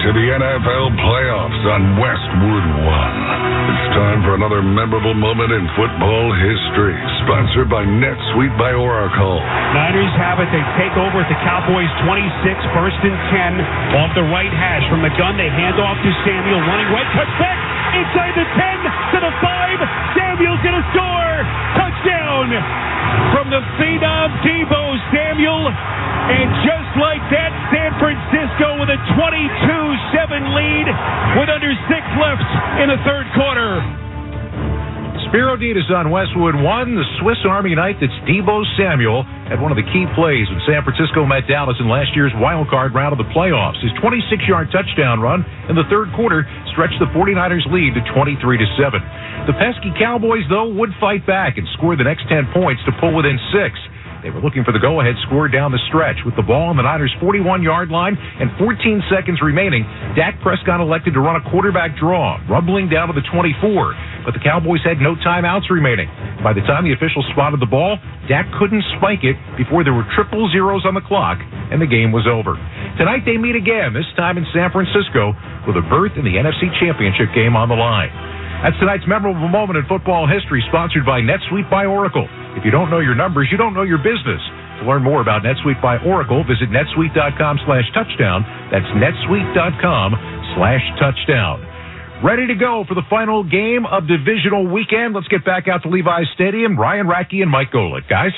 to the NFL playoffs on Westwood One. It's time for another memorable moment in football history, sponsored by NetSuite by Oracle. Niners have it. They take over at the Cowboys 26, first and 10. Off the right hash from the gun, they hand off to Samuel, running right, cuts back, inside the 10, to the 5. Samuel's going to score. Touchdown from the phenom Deebo Samuel. And just like that, San Francisco with a 22-7 lead with under 6 left in the third quarter. Spiro Ditas on Westwood One. The Swiss Army knife that's Deebo Samuel had one of the key plays when San Francisco met Dallas in last year's wild card round of the playoffs. His 26-yard touchdown run in the third quarter stretched the 49ers lead to 23-7. The pesky Cowboys, though, would fight back and score the next 10 points to pull within 6. They were looking for the go-ahead score down the stretch. With the ball on the Niners' 41-yard line and 14 seconds remaining, Dak Prescott elected to run a quarterback draw, rumbling down to the 24. But the Cowboys had no timeouts remaining. By the time the officials spotted the ball, Dak couldn't spike it before there were triple zeros on the clock, and the game was over. Tonight they meet again, this time in San Francisco, with a berth in the NFC Championship game on the line. That's tonight's memorable moment in football history, sponsored by NetSuite by Oracle. If you don't know your numbers, you don't know your business. To learn more about NetSuite by Oracle, visit netsuite.com/touchdown. That's netsuite.com/touchdown. Ready to go for the final game of divisional weekend. Let's get back out to Levi's Stadium. Ryan Rackey and Mike Golick. Guys?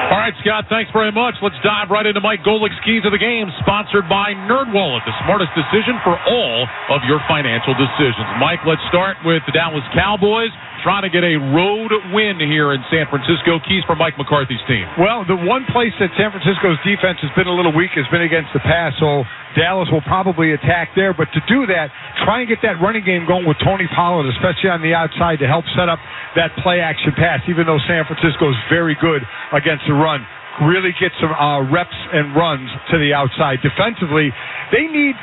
All right, Scott, thanks very much. Let's dive right into Mike Golick's keys of the game, sponsored by NerdWallet, the smartest decision for all of your financial decisions. Mike, let's start with the Dallas Cowboys trying to get a road win here in San Francisco. Keys for Mike McCarthy's team. Well, the one place that San Francisco's defense has been a little weak has been against the pass, so Dallas will probably attack there. But to do that, try and get that running game going with Tony Pollard, especially on the outside, to help set up that play-action pass, even though San Francisco is very good against the run. Really get some reps and runs to the outside. Defensively, they need,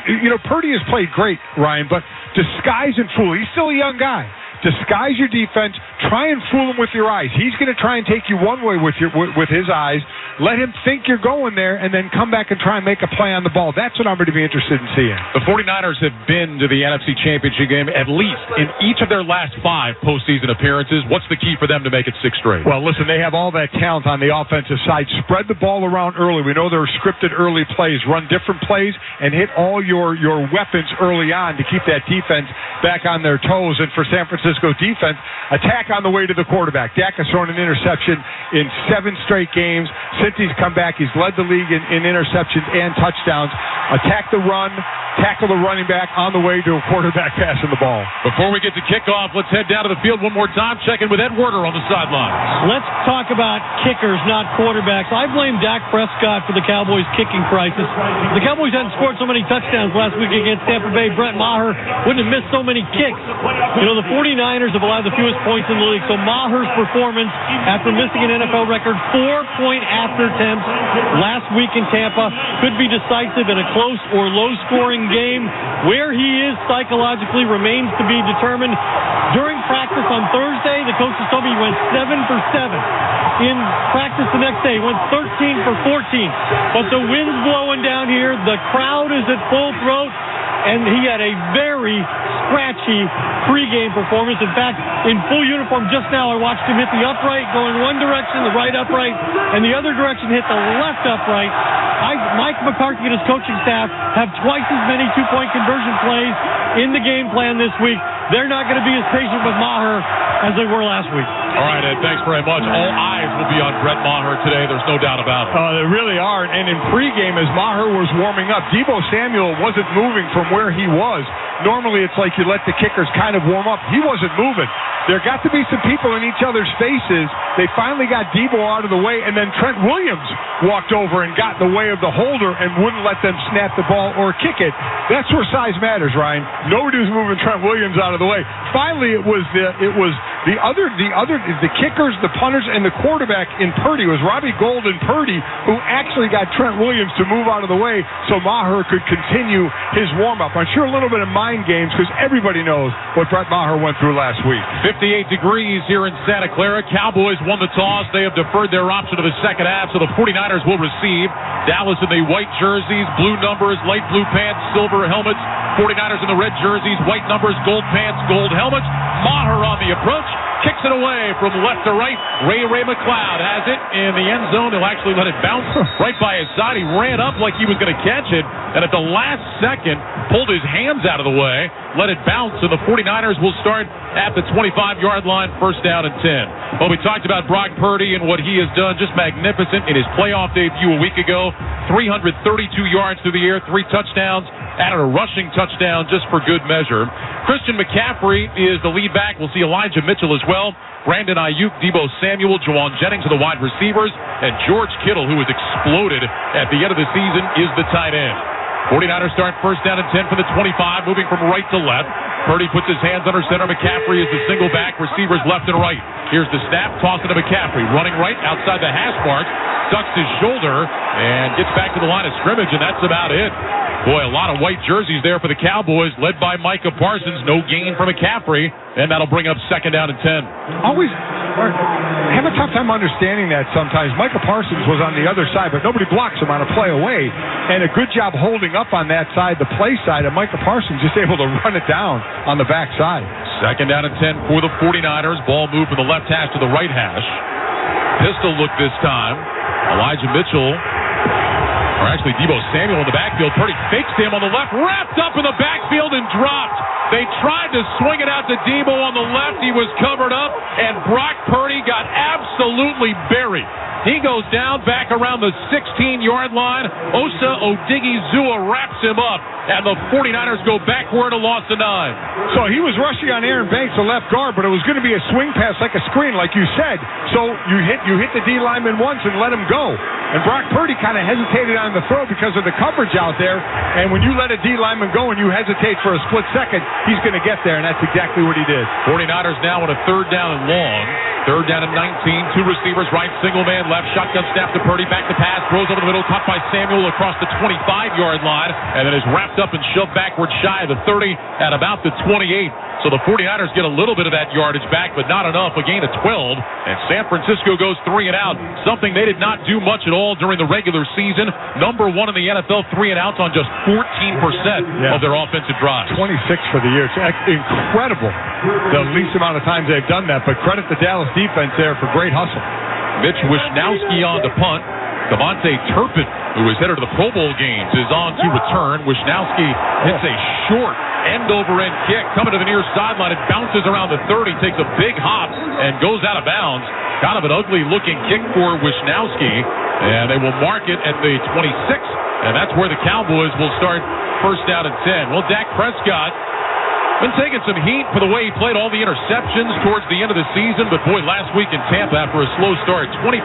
Purdy has played great, Ryan, but disguise and fool. He's still a young guy. Disguise your defense. Try and fool him with your eyes. He's going to try and take you one way with his eyes. Let him think you're going there, and then come back and try and make a play on the ball. That's what I'm going to be interested in seeing. The 49ers have been to the NFC Championship game at least in each of their last 5 postseason appearances. What's the key for them to make it 6 straight? Well, listen, they have all that talent on the offensive side. Spread the ball around early. We know there are scripted early plays. Run different plays and hit all your weapons early on to keep that defense back on their toes. And for San Francisco defense, attack on the way to the quarterback. Dak has thrown an interception in 7 straight games. Since he's come back, he's led the league in interceptions and touchdowns. Attack the run, tackle the running back on the way to a quarterback passing the ball. Before we get to kickoff, let's head down to the field one more time. Check in with Ed Werder on the sideline. Let's talk about kickers, not quarterbacks. I blame Dak Prescott for the Cowboys' kicking crisis. The Cowboys hadn't scored so many touchdowns last week against Tampa Bay. Brett Maher wouldn't have missed so many kicks. The 49ers have allowed the fewest points in the league, so Maher's performance after missing an NFL record 4-point after attempts last week in Tampa could be decisive in a close or low-scoring game. Where he is psychologically remains to be determined. During practice on Thursday, the coaches told me he went 7 for 7. In practice the next day, he went 13 for 14. But the wind's blowing down here. The crowd is at full throat. And he had a very scratchy pregame performance. In fact, in full uniform just now, I watched him hit the upright, going one direction, the right upright, and the other direction hit the left upright. Mike McCarthy and his coaching staff have twice as many two-point conversion plays in the game plan this week. They're not going to be as patient with Maher as they were last week. All right, Ed, thanks very much. All eyes will be on Brett Maher today. There's no doubt about it. They really are. And in pregame, as Maher was warming up, Deebo Samuel wasn't moving from where he was. Normally, it's like you let the kickers kind of warm up. He wasn't moving. There got to be some people in each other's faces. They finally got Deebo out of the way, and then Trent Williams walked over and got in the way of the holder and wouldn't let them snap the ball or kick it. That's where size matters, Ryan. Nobody was moving Trent Williams out of the way. Finally, it was the kickers, the punters, and the quarterback in Purdy. It was Robbie Gould and Purdy who actually got Trent Williams to move out of the way so Maher could continue his warm-up. I'm sure a little bit of mind games because everybody knows what Brett Maher went through last week. 58 degrees here in Santa Clara. Cowboys won the toss. They have deferred their option to the second half, so the 49ers will receive. Dallas in the white jerseys, blue numbers, light blue pants, silver helmets. 49ers in the red jerseys, white numbers, gold pants, gold helmets. Maher on the approach. Kicks it away from left to right. Ray McLeod has it in the end zone. He'll actually let it bounce right by his side. He ran up like he was going to catch it, and at the last second, pulled his hands out of the way, let it bounce, and the 49ers will start at the 25-yard line, first down and 10. Well, we talked about Brock Purdy and what he has done, just magnificent in his playoff debut a week ago. 332 yards through the air, 3 touchdowns, added a rushing touchdown just for good measure. Christian McCaffrey is the lead back. We'll see Elijah Mitchell as well. Brandon Ayuk, Deebo Samuel, Jawan Jennings are the wide receivers, and George Kittle, who has exploded at the end of the season, is the tight end. 49ers start first down and 10 for the 25, moving from right to left. Purdy puts his hands under center. McCaffrey is the single back. Receivers left and right. Here's the snap. Toss it to McCaffrey. Running right outside the hash mark. Ducks his shoulder and gets back to the line of scrimmage, and that's about it. Boy, a lot of white jerseys there for the Cowboys, led by Micah Parsons. No gain for McCaffrey, and that'll bring up second down and 10. Always have a tough time understanding that sometimes. Micah Parsons was on the other side, but nobody blocks him on a play away. And a good job holding up on that side, the play side, and Micah Parsons just able to run it down on the back side. Second down and 10 for the 49ers. Ball moved from the left hash to the right hash. Pistol look this time. Elijah Mitchell, or actually Deebo Samuel in the backfield. Purdy fakes him on the left, wrapped up in the backfield and dropped. They tried to swing it out to Deebo on the left. He was covered up, and Brock Purdy got absolutely buried. He goes down back around the 16-yard line. Osa Odigizua wraps him up, and the 49ers go backward, a loss of 9. So he was rushing on Aaron Banks, the left guard, but it was going to be a swing pass like a screen, like you said. So you hit the D lineman once and let him go. And Brock Purdy kind of hesitated on the throw because of the coverage out there. And when you let a D lineman go and you hesitate for a split second, he's going to get there, and that's exactly what he did. 49ers now on a third down and long. Third down and 19. 2 receivers right, single man left. Shotgun snap to Purdy. Back to pass. Throws over the middle. Caught by Samuel across the 25-yard line. And then is wrapped up and shoved backward shy of the 30 at about the 28. So the 49ers get a little bit of that yardage back, but not enough. A gain of 12. And San Francisco goes 3 and out. Something they did not do much at all during the regular season. Number 1 in the NFL, 3 and outs on just 14% of their offensive drives. 26 for the year. It's incredible the least amount of times they've done that. But credit the Dallas defense there for great hustle. Mitch Wishnowsky on to punt. Devontae Turpin, who is headed to the Pro Bowl games, is on to return. Wishnowsky hits a short end-over-end kick coming to the near sideline. It bounces around the 30, takes a big hop, and goes out of bounds. Kind of an ugly-looking kick for Wishnowsky, and they will mark it at the 26, and that's where the Cowboys will start first down and 10. Well, Dak Prescott been taking some heat for the way he played all the interceptions towards the end of the season, but boy, last week in Tampa after a slow start, 25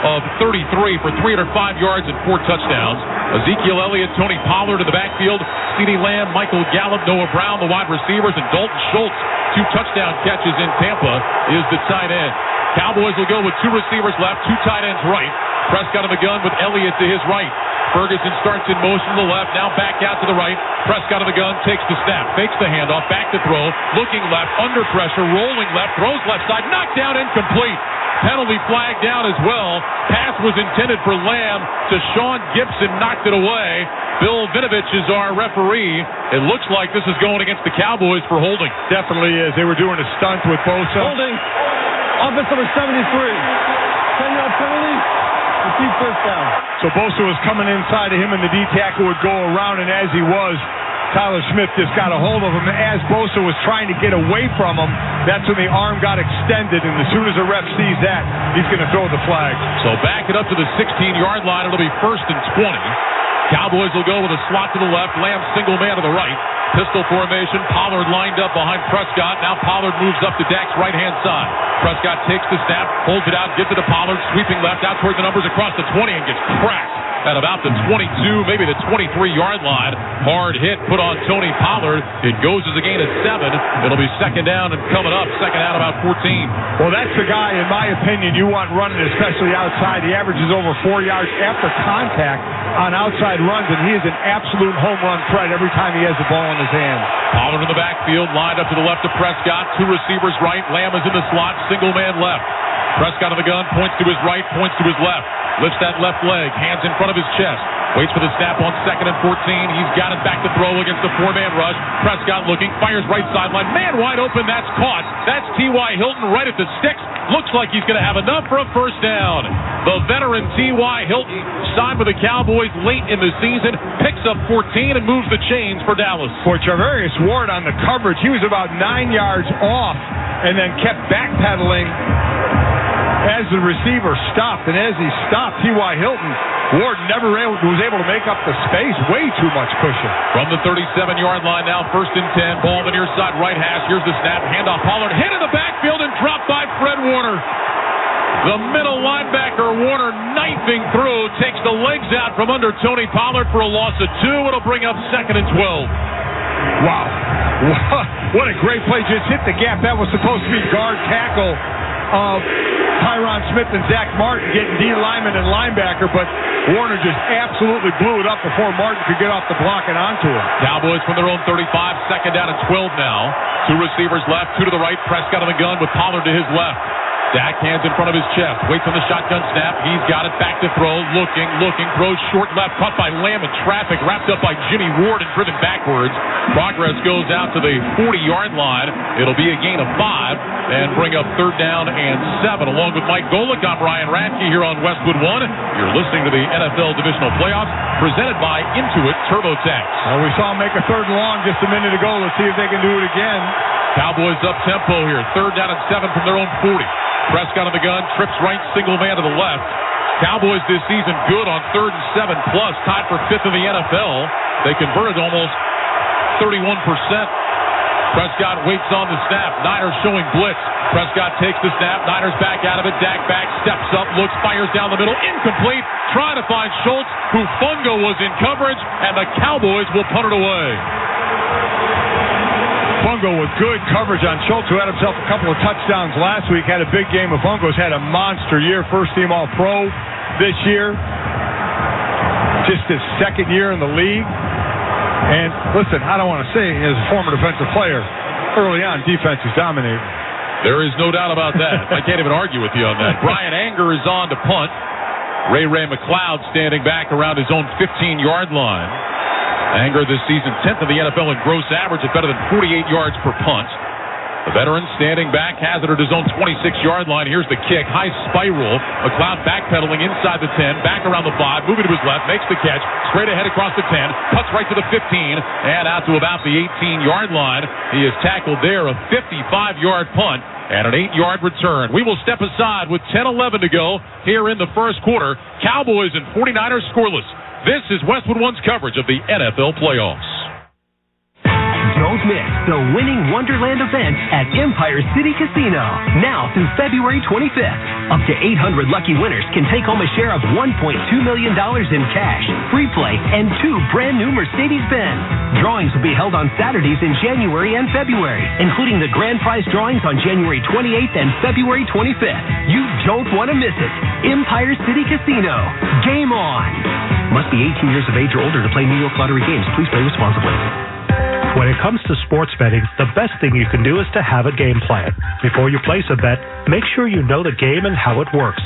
of 33 for 305 yards and 4 touchdowns. Ezekiel Elliott, Tony Pollard in the backfield, CeeDee Lamb, Michael Gallup, Noah Brown, the wide receivers, and Dalton Schultz, 2 touchdown catches in Tampa, is the tight end. Cowboys will go with 2 receivers left, 2 tight ends right. Prescott in the gun with Elliott to his right. Ferguson starts in motion to the left, now back out to the right. Prescott in the gun, takes the snap, fakes the handoff, back to throw, looking left, under pressure, rolling left, throws left side, knocked down, incomplete. Penalty flag down as well. Pass was intended for Lamb to Sean Gibson, knocked it away. Bill Vinovich is our referee. It looks like this is going against the Cowboys for holding. Definitely is. They were doing a stunt with Bosa. Holding. Offense number 73. 10-yard penalty. Receive first down. So Bosa was coming inside of him, and the D tackle would go around, and as he was, Tyler Smith just got a hold of him. As Bosa was trying to get away from him, that's when the arm got extended, and as soon as the ref sees that, he's going to throw the flag. So back it up to the 16-yard line. It'll be first and 20. Cowboys will go with a slot to the left. Lamb single man to the right. Pistol formation. Pollard lined up behind Prescott. Now Pollard moves up to Dak's right-hand side. Prescott takes the snap, holds it out, gives it to Pollard, sweeping left out toward the numbers across the 20 and gets cracked at about the 22, maybe the 23-yard line. Hard hit put on Tony Pollard. It goes as a gain of 7. It'll be second down and coming up. Second down about 14. Well, that's the guy, in my opinion, you want running, especially outside. He averages over 4 yards after contact on outside runs, and he is an absolute home run threat every time he has the ball in his hands. Pollard in the backfield, lined up to the left of Prescott. 2 receivers right. Lamb is in the slot. Single man left. Prescott on the gun, points to his right, points to his left. Lifts that left leg, hands in front of his chest. Waits for the snap on 2nd and 14. He's got it back to throw against the 4-man rush. Prescott looking, fires right sideline. Man wide open, that's caught. That's T.Y. Hilton right at the sticks. Looks like he's going to have enough for a first down. The veteran T.Y. Hilton signed with the Cowboys late in the season, picks up 14 and moves the chains for Dallas. For Travarius Ward on the coverage, he was about 9 yards off and then kept backpedaling as the receiver stopped. And as he stopped, T.Y. Hilton, Ward never was able to make up the space. Way too much cushion. From the 37-yard line now, 1st and 10. Ball on the near side right hash. Here's the snap. Handoff Pollard. Hit in the backfield and dropped by Fred Warner. The middle linebacker, Warner, knifing through, takes the legs out from under Tony Pollard for a loss of 2. It'll bring up 2nd and 12. Wow. What a great play. Just hit the gap. That was supposed to be guard tackle of Tyron Smith and Zach Martin getting D lineman and linebacker, but Warner just absolutely blew it up before Martin could get off the block and onto him. Cowboys from their own 35, second down and 12 now. 2 receivers left, 2 to the right. Prescott on the gun with Pollard to his left. Dak hands in front of his chest, waits on the shotgun snap. He's got it back to throw, looking, throws short left, caught by Lamb in traffic, wrapped up by Jimmy Ward and driven backwards. Progress goes out to the 40-yard line. It'll be a gain of 5 and bring up 3rd down and 7. Along with Mike Golick, I'm Ryan Radke here on Westwood One. You're listening to the NFL Divisional Playoffs presented by Intuit TurboTax. Well, we saw him make a 3rd and long just a minute ago. Let's see if they can do it again. Cowboys up tempo here. 3rd down and 7 from their own 40. Prescott on the gun, trips right, single man to the left. Cowboys this season good on 3rd and 7 plus, tied for 5th in the NFL. They converted almost 31%. Prescott waits on the snap. Niners showing blitz. Prescott takes the snap. Niners back out of it. Dak back, steps up, looks, fires down the middle. Incomplete. Trying to find Schultz, who Fungo was in coverage, and the Cowboys will punt it away. Fungo with good coverage on Schultz, who had himself a couple of touchdowns last week. Had a big game. Fungo's had a monster year. First team All-Pro this year. Just his 2nd year in the league. And listen, I don't want to say as a former defensive player, early on defense is dominating. There is no doubt about that. I can't even argue with you on that. Brian Anger is on to punt. Ray McLeod standing back around his own 15-yard line. Anger this season 10th in the NFL in gross average at better than 48 yards per punt. The veteran standing back has it at his own 26-yard line. Here's the kick. High spiral. McLeod backpedaling inside the 10. Back around the 5. Moving to his left. Makes the catch. Straight ahead across the 10. Cuts right to the 15. And out to about the 18-yard line. He is tackled there. A 55-yard punt. And an 8-yard return. We will step aside with 10-11 to go here in the first quarter. Cowboys and 49ers scoreless. This is Westwood One's coverage of the NFL playoffs. Don't miss the Winning Wonderland event at Empire City Casino. Now through February 25th. Up to 800 lucky winners can take home a share of $1.2 million in cash, free play, and 2 brand new Mercedes-Benz. Drawings will be held on Saturdays in January and February, including the grand prize drawings on January 28th and February 25th. You don't want to miss it. Empire City Casino. Game on. Must be 18 years of age or older to play New York Lottery games. Please play responsibly. When it comes to sports betting, the best thing you can do is to have a game plan. Before you place a bet, make sure you know the game and how it works.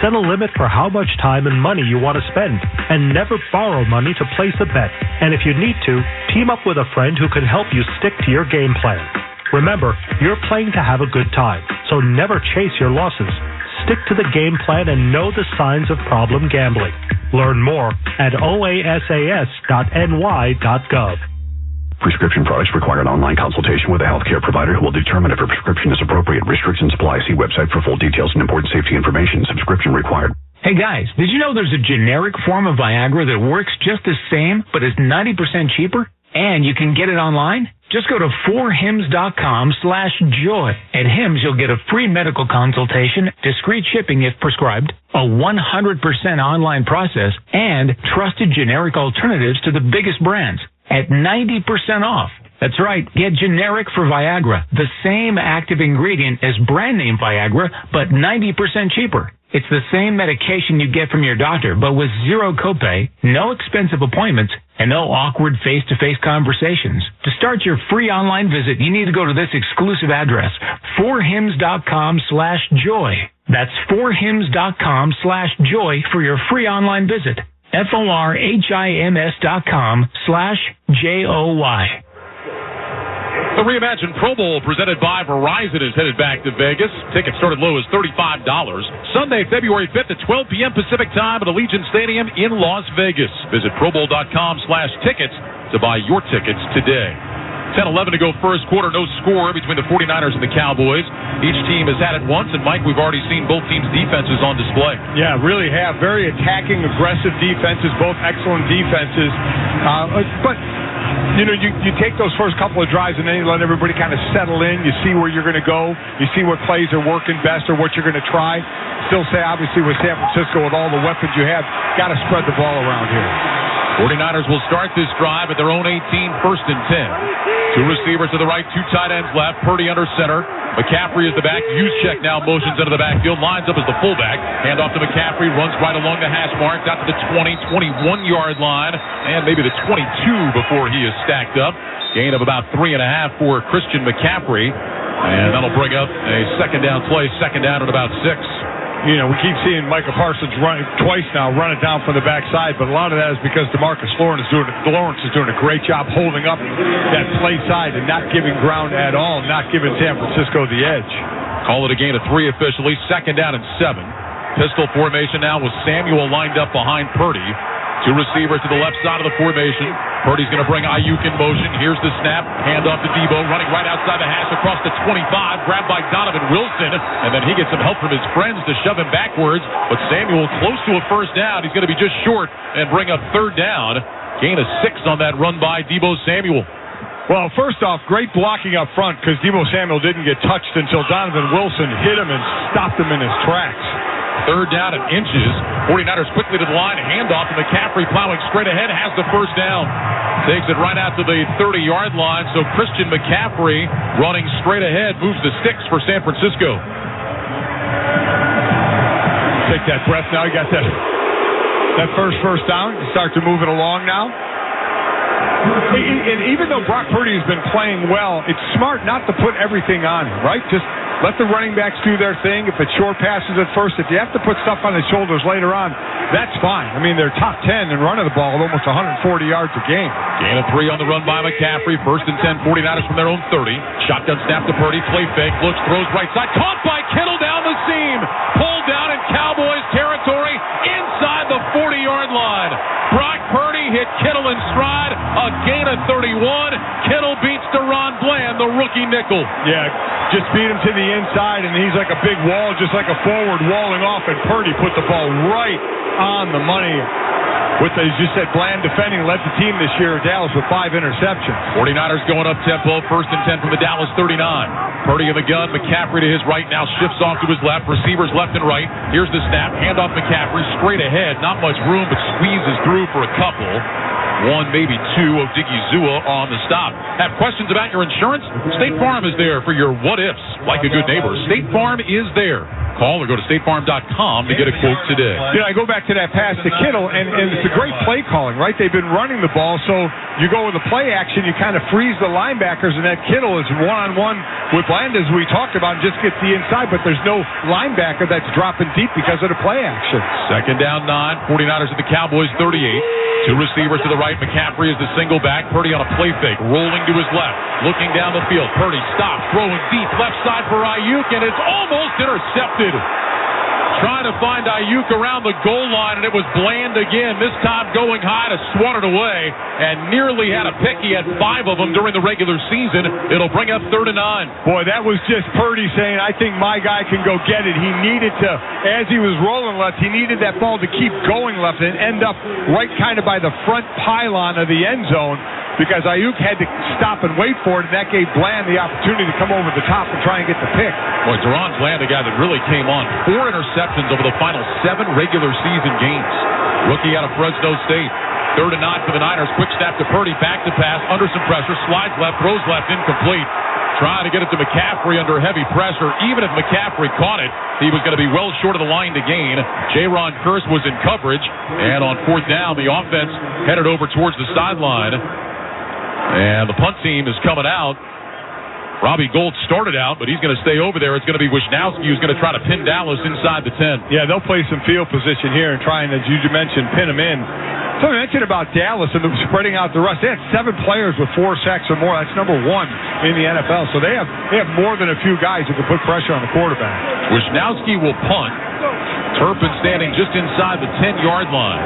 Set a limit for how much time and money you want to spend, and never borrow money to place a bet. And if you need to, team up with a friend who can help you stick to your game plan. Remember, you're playing to have a good time, so never chase your losses. Stick to the game plan and know the signs of problem gambling. Learn more at oasas.ny.gov. Prescription products require an online consultation with a healthcare provider who will determine if a prescription is appropriate. Restrictions apply. See website for full details and important safety information. Subscription required. Hey guys, did you know there's a generic form of Viagra that works just the same but is 90% cheaper? And you can get it online. Just go to 4hims.com/joy. At Hims, you'll get a free medical consultation, discreet shipping if prescribed, a 100% online process, and trusted generic alternatives to the biggest brands at 90% off. That's right. Get generic for Viagra, the same active ingredient as brand name Viagra, but 90% cheaper. It's the same medication you get from your doctor, but with zero copay, no expensive appointments, and no awkward face-to-face conversations. To start your free online visit, you need to go to this exclusive address, 4hims.com/joy. That's 4hims.com/joy for your free online visit. FORHIMS.com/JOY. The reimagined Pro Bowl presented by Verizon is headed back to Vegas. Tickets start as low as $35. Sunday, February 5th at 12 p.m. Pacific Time at Allegiant Stadium in Las Vegas. Visit ProBowl.com/tickets to buy your tickets today. 10-11 to go first quarter. No score between the 49ers and the Cowboys. Each team has had it once, and Mike, we've already seen both teams' defenses on display. Yeah, really have. Very attacking, aggressive defenses, both excellent defenses. But you know, you take those first couple of drives and then you let everybody kind of settle in. You see where you're going to go. You see what plays are working best or what you're going to try. Still say, obviously, with San Francisco, with all the weapons you have, got to spread the ball around here. 49ers will start this drive at their own 18, first and 10. Two receivers to the right, two tight ends left. Purdy under center. McCaffrey is the back. Juszczyk now motions into the backfield. Lines up as the fullback. Hand off to McCaffrey. Runs right along the hash mark. Got to the 20, 21-yard line. And maybe the 22 before he is stacked up. Gain of about 3.5 for Christian McCaffrey. And that'll bring up a second down play. Second down at about 6. You know, we keep seeing Micah Parsons run twice now, run it down from the backside, but a lot of that is because DeMarcus Lawrence is doing a great job holding up that play side and not giving ground at all, not giving San Francisco the edge. Call it a gain of 3 officially. Second down and 7. Pistol formation now with Samuel lined up behind Purdy. Two receivers to the left side of the formation. Purdy's going to bring Ayuk in motion. Here's the snap. Hand off to Debo. Running right outside the hash across the 25. Grabbed by Donovan Wilson. And then he gets some help from his friends to shove him backwards. But Samuel close to a first down. He's going to be just short and bring up third down. Gain of 6 on that run by Debo Samuel. Well, first off, great blocking up front because Debo Samuel didn't get touched until Donovan Wilson hit him and stopped him in his tracks. Third down and inches. 49ers quickly to the line. Handoff to McCaffrey plowing straight ahead. Has the first down. Takes it right out to the 30-yard line. So Christian McCaffrey running straight ahead. Moves the sticks for San Francisco. Take that breath now. You got that first down. You start to move it along now. And even though Brock Purdy has been playing well, it's smart not to put everything on him, right? Just let the running backs do their thing. If it's short passes at first, if you have to put stuff on his shoulders later on, that's fine. I mean, they're top 10 in running the ball at almost 140 yards a game. Gain of 3 on the run by McCaffrey. First and 10, 49ers from their own 30. Shotgun snap to Purdy. Play fake. Looks, throws right side. Caught by Kittle down the seam. Pulled down in Cowboys territory inside the 40-yard line. Brock Purdy hit Kittle in stride. A gain of 31. Kittle beats DeRon Bland, the rookie nickel. Yeah, just beat him to the inside, and he's like a big wall, just like a forward walling off, and Purdy put the ball right on the money. With, as you said, Bland defending, led the team this year, Dallas, with 5 interceptions. 49ers going up tempo, first and 10 from the Dallas 39. Purdy in the gun, McCaffrey to his right, now shifts off to his left, receivers left and right. Here's the snap, handoff McCaffrey, straight ahead, not much room, but squeezes through for a couple. 1, maybe 2 of Digizua on the stop. Have questions about your insurance? State Farm is there for your what-ifs. Like a good neighbor, State Farm is there. Call or go to statefarm.com to get a quote today. You know, I go back to that pass to Kittle, and it's a great play calling, right? They've been running the ball, so you go with the play action, you kind of freeze the linebackers, and that Kittle is one-on-one with Bland, as we talked about, and just gets the inside, but there's no linebacker that's dropping deep because of the play action. Second down 9, 49ers at the Cowboys 38. Two receivers to the right. McCaffrey is the single back. Purdy on a play fake, rolling to his left, looking down the field. Purdy stops, throwing deep left side for Ayuk, and it's almost intercepted. Trying to find Ayuk around the goal line, and it was Bland again, this time going high to swat it away, and nearly had a pick. He had 5 of them during the regular season. It'll bring up 3rd and 9. Boy, that was just Purdy saying, I think my guy can go get it. He needed to, as he was rolling left, he needed that ball to keep going left and end up right kind of by the front pylon of the end zone. because Ayuk had to stop and wait for it, and that gave Bland the opportunity to come over the top and try and get the pick. Boy, Deron Bland, a guy that really came on. 4 interceptions over the final 7 regular season games. Rookie out of Fresno State. 3rd and 9 for the Niners. Quick snap to Purdy. Back to pass. Under some pressure. Slides left. Throws left. Incomplete. Trying to get it to McCaffrey under heavy pressure. Even if McCaffrey caught it, he was going to be well short of the line to gain. Jaron Kearse was in coverage. And on 4th down, the offense headed over towards the sideline. And the punt team is coming out. Robbie Gould started out, but he's going to stay over there. It's going to be Wisnowski who's going to try to pin Dallas inside the 10. Yeah, they'll play some field position here and try and, as you mentioned, pin him in. So I mentioned about Dallas and spreading out the rush. They had 7 players with 4 sacks or more. That's number 1 in the NFL. So they have more than a few guys who can put pressure on the quarterback. Wisnowski will punt. Turpin standing just inside the 10-yard line.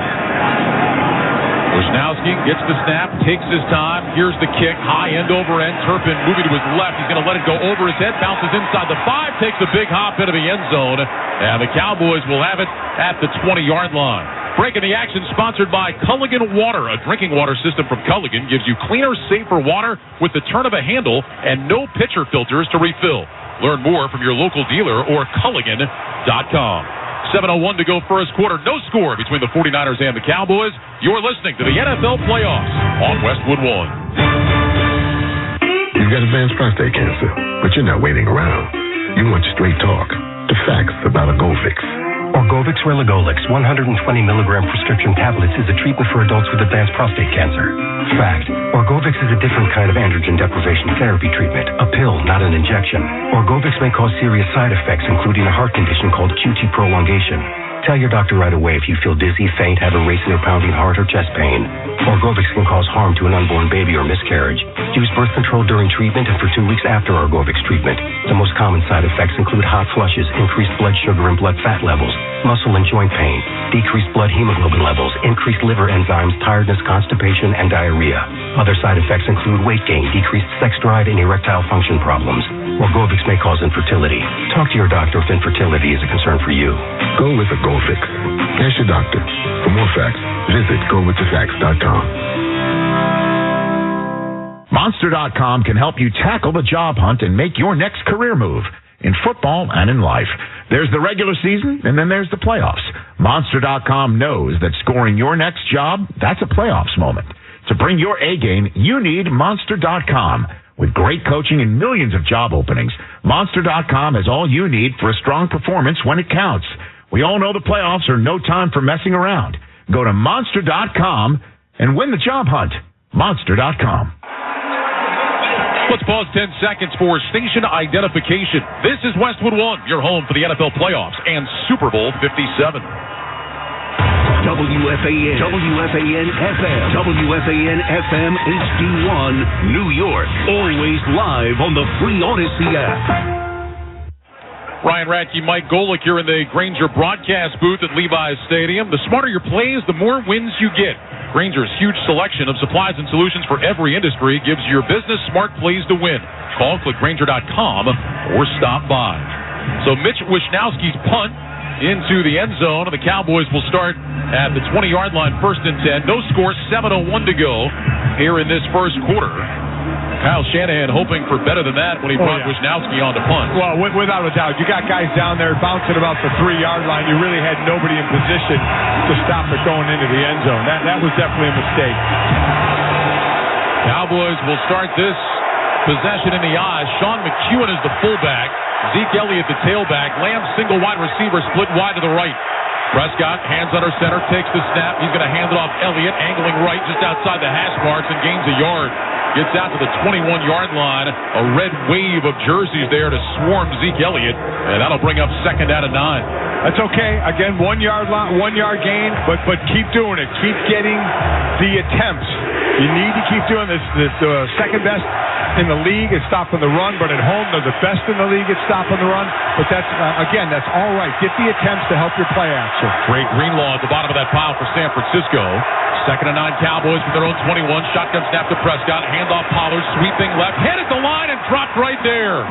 Wisnowski gets the snap, takes his time. Here's the kick, high end over end. Turpin moving to his left. He's going to let it go over his head. Bounces inside the 5, takes a big hop into the end zone. And the Cowboys will have it at the 20-yard line. Breaking the action, sponsored by Culligan Water. A drinking water system from Culligan gives you cleaner, safer water with the turn of a handle and no pitcher filters to refill. Learn more from your local dealer or Culligan.com. 7:01 to go first quarter. No score between the 49ers and the Cowboys. You're listening to the NFL Playoffs on Westwood One. You've got advanced prostate cancer, but you're not waiting around. You want straight talk, the facts about a Golfix. Orgovix Relagolix 120 milligram prescription tablets is a treatment for adults with advanced prostate cancer. Fact: Orgovix is a different kind of androgen deprivation therapy treatment, a pill, not an injection. Orgovix may cause serious side effects, including a heart condition called QT prolongation. Tell your doctor right away if you feel dizzy, faint, have a racing or pounding heart, or chest pain. Orgovix can cause harm to an unborn baby or miscarriage. Use birth control during treatment and for 2 weeks after Orgovix treatment. The most common side effects include hot flushes, increased blood sugar and blood fat levels, muscle and joint pain, decreased blood hemoglobin levels, increased liver enzymes, tiredness, constipation, and diarrhea. Other side effects include weight gain, decreased sex drive, and erectile function problems. Orgovix may cause infertility. Talk to your doctor if infertility is a concern for you. Go with a Golfix. Ask your doctor. For more facts, visit gowiththefacts.com. Monster.com can help you tackle the job hunt and make your next career move in football and in life. There's the regular season, and then there's the playoffs. Monster.com knows that scoring your next job, that's a playoffs moment. To bring your A game, you need Monster.com. With great coaching and millions of job openings, Monster.com has all you need for a strong performance when it counts. We all know the playoffs are no time for messing around. Go to Monster.com and win the job hunt. Monster.com. Let's pause 10 seconds for station identification. This is Westwood One, your home for the NFL playoffs and Super Bowl 57. WFAN, WFAN FM, WFAN FM HD1, New York. Always live on the free Odyssey app. Ryan Radke, Mike Golick here in the Grainger broadcast booth at Levi's Stadium. The smarter your plays, the more wins you get. Grainger's huge selection of supplies and solutions for every industry gives your business smart plays to win. Call, click Grainger.com, or stop by. So Mitch Wishnowski's punt into the end zone, and the Cowboys will start at the 20-yard line, 1st and 10. No score, 7:01 to go here in this first quarter. Kyle Shanahan hoping for better than that when he brought Wishnowski on to punt. Well, without a doubt. You got guys down there bouncing about the 3-yard line. You really had nobody in position to stop it going into the end zone. That was definitely a mistake. Cowboys will start this possession in the I. Sean McEwen is the fullback. Zeke Elliott the tailback. Lamb single wide receiver split wide to the right. Prescott, hands under center, takes the snap. He's going to hand it off Elliott, angling right just outside the hash marks and gains a yard. Gets out to the 21-yard line. A red wave of jerseys there to swarm Zeke Elliott, and that'll bring up 2nd down and 9. That's okay. Again, 1 yard gain, but keep doing it. Keep getting the attempts. You need to keep doing this. The second best in the league at stopping the run, but at home they're the best in the league at stopping the run. But that's that's all right. Get the attempts to help your play action. Great Greenlaw at the bottom of that pile for San Francisco. 2nd and 9 Cowboys with their own 21. Shotgun snap to Prescott. Handoff Pollard, sweeping left, hit at the line and dropped right there.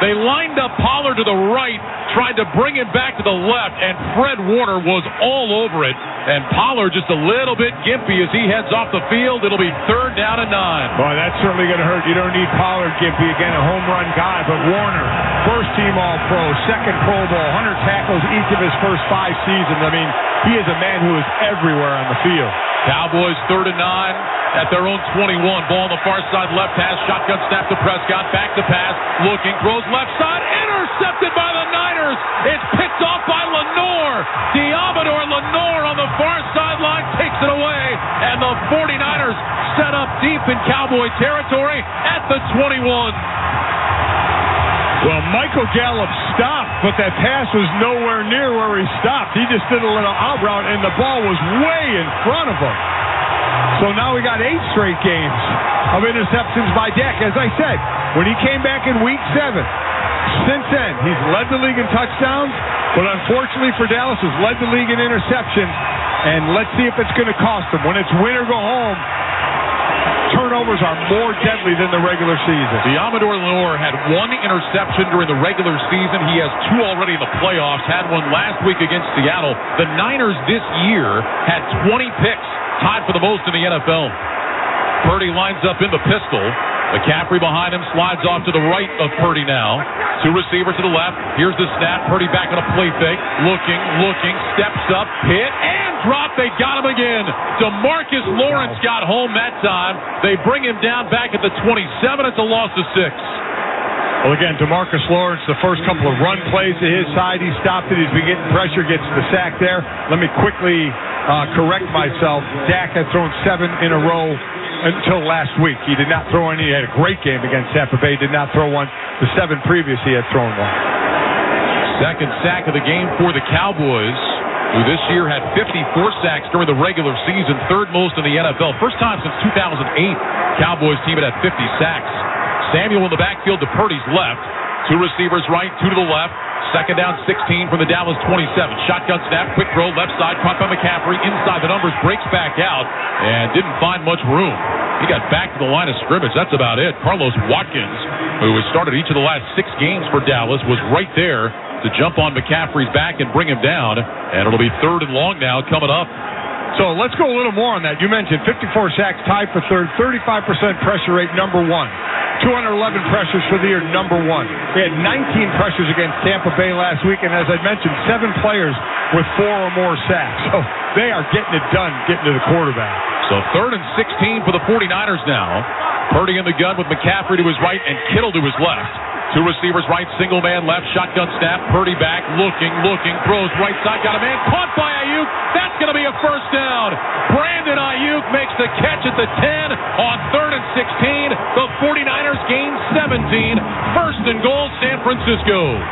They lined up Pollard to the right, tried to bring him back to the left, and Fred Warner was all over it. And Pollard just a little bit gimpy as he heads off the field. It'll be 3rd down and 9. Boy, that's certainly going to hurt. You don't need Pollard gimpy. Again, a home run guy, but Warner, first-team All-Pro, second Pro Bowl, 100 tackles each of his first 5 seasons. I mean, he is a man who is everywhere on the field. Cowboys 3rd and 9 at their own 21. Ball on the far side, left hash, shotgun snap to Prescott, back to pass, looking, throws left side, intercepted by the Niners. It's picked off by Lenore. Diamador Lenore on the far sideline takes it away, and the 49ers set up deep in Cowboy territory at the 21. Well, Michael Gallup stopped, but that pass was nowhere near where he stopped. He just did a little out route, and the ball was way in front of him. So now we got 8 straight games of interceptions by Dak. As I said, when he came back in Week 7, since then, he's led the league in touchdowns, but unfortunately for Dallas, has led the league in interceptions. And let's see if it's going to cost him. When it's win or go home, turnovers are more deadly than the regular season. Diamador Lenore had 1 interception during the regular season. He has 2 already in the playoffs, had one last week against Seattle. The Niners this year had 20 picks, tied for the most in the NFL. Purdy lines up in the pistol. McCaffrey behind him, slides off to the right of Purdy now. 2 receivers to the left. Here's the snap. Purdy back on a play fake. Looking, steps up, hit, and drop. They got him again. DeMarcus Lawrence got home that time. They bring him down back at the 27. It's a loss of 6. Well, again, DeMarcus Lawrence, the first couple of run plays to his side, he stopped it. He's been getting pressure, gets the sack there. Let me quickly correct myself. Dak had thrown 7 in a row until last week. He did not throw any. He had a great game against Tampa Bay. Did not throw one. The 7 previous, he had thrown one. Second sack of the game for the Cowboys, who this year had 54 sacks during the regular season, 3rd most in the NFL. First time since 2008, Cowboys team had 50 sacks. Samuel in the backfield to Purdy's left. 2 receivers right, 2 to the left. Second down, 16 from the Dallas 27. Shotgun snap, quick throw, left side, caught by McCaffrey. Inside the numbers, breaks back out, and didn't find much room. He got back to the line of scrimmage. That's about it. Carlos Watkins, who has started each of the last 6 games for Dallas, was right there to jump on McCaffrey's back and bring him down. And it'll be 3rd and long now coming up. So let's go a little more on that. You mentioned 54 sacks, tied for 3rd, 35% pressure rate, number 1. 211 pressures for the year, number 1. They had 19 pressures against Tampa Bay last week, and as I mentioned, 7 players with 4 or more sacks. So they are getting it done, getting to the quarterback. So 3rd and 16 for the 49ers now. Purdy in the gun with McCaffrey to his right and Kittle to his left. 2 receivers right, single man left, shotgun snap, Purdy back, looking, throws right side, got a man, caught by Ayuk. That's going to be a first down. Brandon Ayuk makes the catch at the 10 on 3rd and 16. The 49ers gain 17. 1st and goal, San Francisco.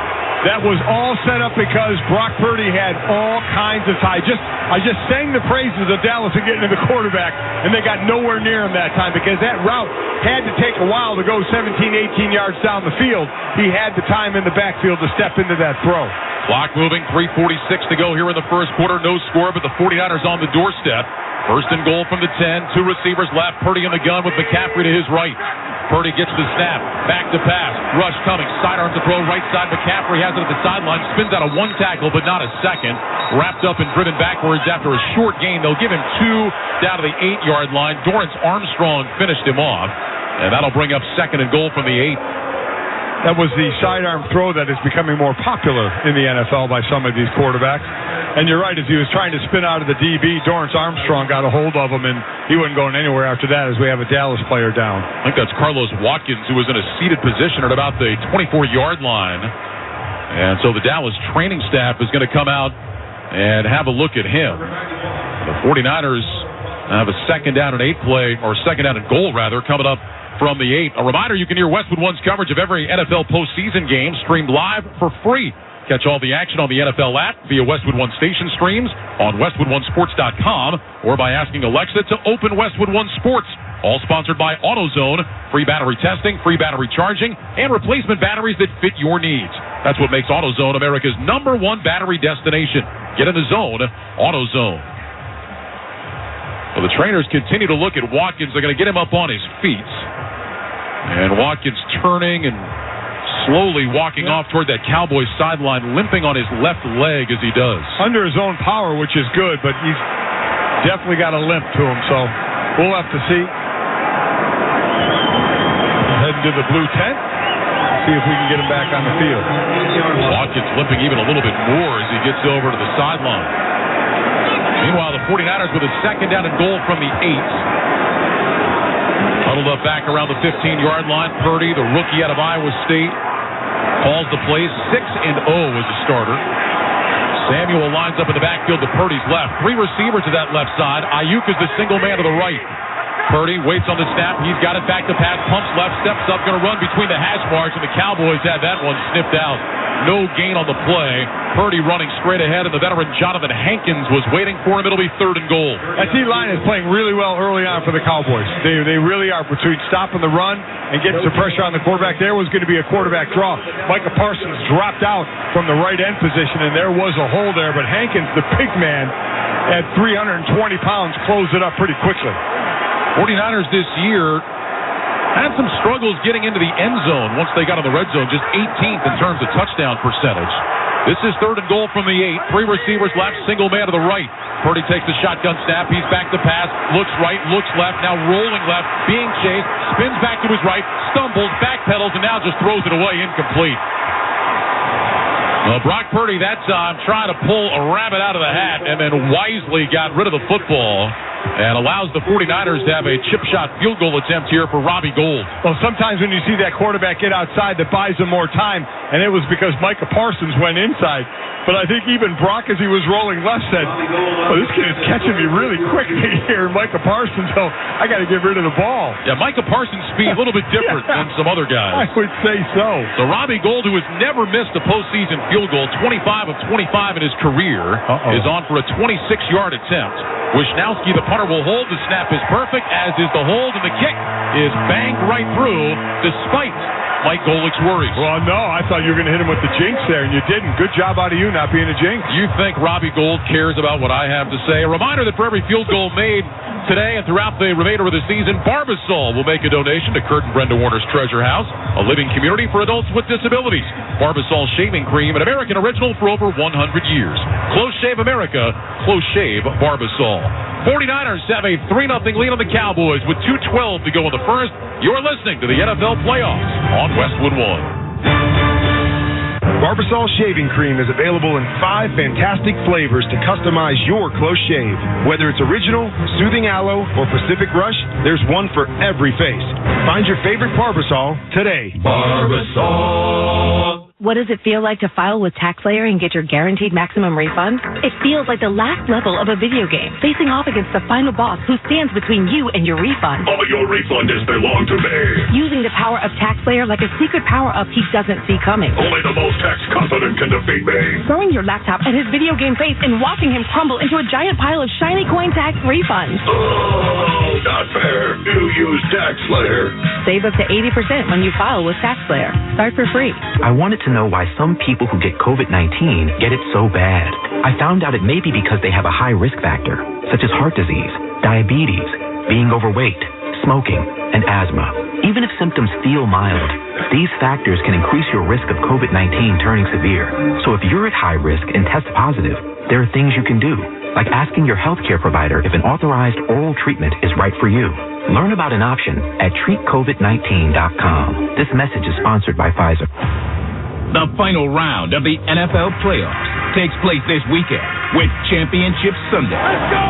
That was all set up because Brock Purdy had all kinds of time. I just sang the praises of Dallas and getting to the quarterback, and they got nowhere near him that time because that route had to take a while to go 17, 18 yards down the field. He had the time in the backfield to step into that throw. Clock moving, 3:46 to go here in the first quarter. No score, but the 49ers on the doorstep. 1st and goal from the 10. 2 receivers left. Purdy in the gun with McCaffrey to his right. Purdy gets the snap. Back to pass. Rush coming. Sidearm to throw. Right side. McCaffrey has it at the sideline. Spins out of 1 tackle, but not a second. Wrapped up and driven backwards after a short gain. They'll give him 2 down to the 8-yard line. Dorrance Armstrong finished him off. And that'll bring up 2nd and goal from the 8. That was the sidearm throw that is becoming more popular in the NFL by some of these quarterbacks. And you're right, as he was trying to spin out of the DB, Dorrance Armstrong got a hold of him, and he wasn't going anywhere after that as we have a Dallas player down. I think that's Carlos Watkins, who was in a seated position at about the 24-yard line. And so the Dallas training staff is going to come out and have a look at him. The 49ers have a 2nd down and 8 play, or 2nd down and goal, rather, coming up from the 8. A reminder, you can hear Westwood One's coverage of every NFL postseason game streamed live for free. Catch all the action on the NFL app via Westwood One station streams on WestwoodOneSports.com or by asking Alexa to open Westwood One Sports. All sponsored by AutoZone. Free battery testing, free battery charging, and replacement batteries that fit your needs. That's what makes AutoZone America's #1 battery destination. Get in the zone, AutoZone. Well, the trainers continue to look at Watkins. They're going to get him up on his feet. And Watkins turning and slowly walking off toward that Cowboys sideline, limping on his left leg as he does. Under his own power, which is good, but he's definitely got a limp to him, so we'll have to see. Heading to the blue tent. See if we can get him back on the field. Watkins limping even a little bit more as he gets over to the sideline. Meanwhile, the 49ers with a second down and goal from the 8. Huddled up back around the 15-yard line. Purdy, the rookie out of Iowa State, calls the plays. 6-0 as a starter. Samuel lines up in the backfield to Purdy's left. 3 receivers to that left side. Ayuk is the single man to the right. Purdy waits on the snap. He's got it back to pass. Pumps left, steps up, going to run between the hash marks, and the Cowboys had that one sniffed out. No gain on the play. Purdy running straight ahead, and the veteran Jonathan Hankins was waiting for him. It'll be 3rd and goal. That D-line is playing really well early on for the Cowboys. They really are. Between stopping the run and getting some pressure on the quarterback, there was going to be a quarterback draw. Micah Parsons dropped out from the right end position, and there was a hole there, but Hankins, the big man, at 320 pounds, closed it up pretty quickly. 49ers this year had some struggles getting into the end zone once they got in the red zone, just 18th in terms of touchdown percentage. This is 3rd and goal from the 8. 3 receivers left, single man to the right. Purdy takes the shotgun snap. He's back to pass, looks right, looks left, now rolling left, being chased, spins back to his right, stumbles, backpedals, and now just throws it away, incomplete. Brock Purdy that time trying to pull a rabbit out of the hat and then wisely got rid of the football and allows the 49ers to have a chip shot field goal attempt here for Robbie Gould. Well, sometimes when you see that quarterback get outside, that buys him more time, and it was because Micah Parsons went inside. But I think even Brock, as he was rolling left, said, "Oh, this kid is catching me really quickly here." And Micah Parsons, "Oh, I got to get rid of the ball." Yeah, Micah Parsons' speed a little bit different than some other guys. I would say so. So Robbie Gould, who has never missed a postseason field goal, 25 of 25 in his career, is on for a 26-yard attempt. Wisnowski, the punter, will hold. The snap is perfect, as is the hold, and the kick is banged right through, despite Mike Golick's worries. Well, no, I thought you were going to hit him with the jinx there, and you didn't. Good job out of you not being a jinx. You think Robbie Gould cares about what I have to say? A reminder that for every field goal made today and throughout the remainder of the season, Barbasol will make a donation to Kurt and Brenda Warner's Treasure House, a living community for adults with disabilities. Barbasol shaving cream, an American original for over 100 years. Close Shave America, Close Shave Barbasol. 49ers have a 3-0 lead on the Cowboys with 2:12 to go in the first. You're listening to the NFL Playoffs on Westwood One. Barbasol shaving cream is available in 5 fantastic flavors to customize your close shave. Whether it's original, soothing aloe, or Pacific Rush, there's one for every face. Find your favorite Barbasol today. Barbasol. What does it feel like to file with TaxSlayer and get your guaranteed maximum refund? It feels like the last level of a video game, facing off against the final boss who stands between you and your refund. All your refunds belong to me. Using the power of TaxSlayer like a secret power-up he doesn't see coming. Only the most tax confident can defeat me. Throwing your laptop at his video game face and watching him crumble into a giant pile of shiny coin tax refunds. Oh, not fair. You use TaxSlayer. Save up to 80% when you file with TaxSlayer. Start for free. I wanted to know why some people who get COVID-19 get it so bad. I found out it may be because they have a high risk factor, such as heart disease, diabetes, being overweight, smoking, and asthma. Even if symptoms feel mild, these factors can increase your risk of COVID-19 turning severe. So if you're at high risk and test positive, there are things you can do, like asking your healthcare provider if an authorized oral treatment is right for you. Learn about an option at treatcovid19.com. This message is sponsored by Pfizer. The final round of the NFL playoffs takes place this weekend with Championship Sunday. Let's go!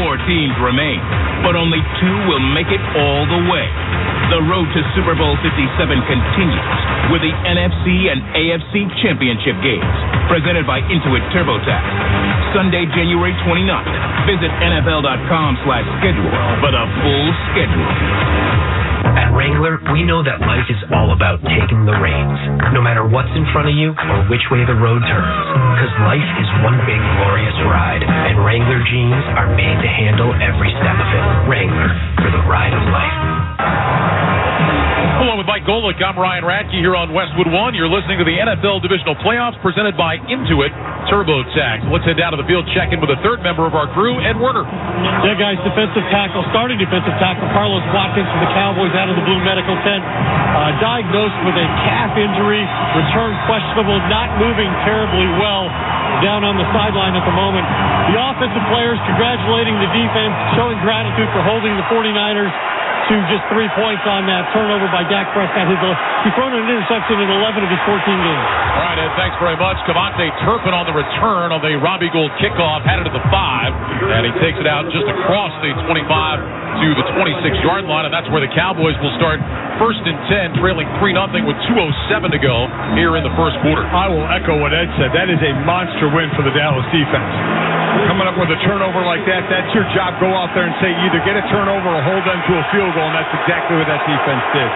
4 teams remain, but only 2 will make it all the way. The road to Super Bowl 57 continues with the NFC and AFC Championship games, presented by Intuit TurboTax. Sunday, January 29th. Visit NFL.com/schedule for the full schedule. At Wrangler, we know that life is all about taking the reins, no matter what's in front of you or which way the road turns. Because life is one big glorious ride, and Wrangler jeans are made to handle every step of it. Wrangler, for the ride of life. Along with Mike Gold. Golic. I'm Ryan Radke here on Westwood One. You're listening to the NFL Divisional Playoffs presented by Intuit TurboTax. Let's head down to the field, check in with a third member of our crew, Ed Werner. Yeah, guys, starting defensive tackle Carlos Watkins from the Cowboys out of the Blue Medical Tent. Diagnosed with a calf injury, returned questionable, not moving terribly well down on the sideline at the moment. The offensive players congratulating the defense, showing gratitude for holding the 49ers to just 3 points on that turnover by Dak Prescott. He's thrown an interception in 11 of his 14 games. All right, Ed, thanks very much. Cavante Turpin on the return on the Robbie Gould kickoff, had it at the 5, and he takes it out just across the 25 to the 26-yard line, and that's where the Cowboys will start first and 10, trailing 3-0 with 2:07 to go here in the first quarter. I will echo what Ed said. That is a monster win for the Dallas defense. Coming up with a turnover like that, that's your job. Go out there and say either get a turnover or hold them to a field goal, and that's exactly what that defense did.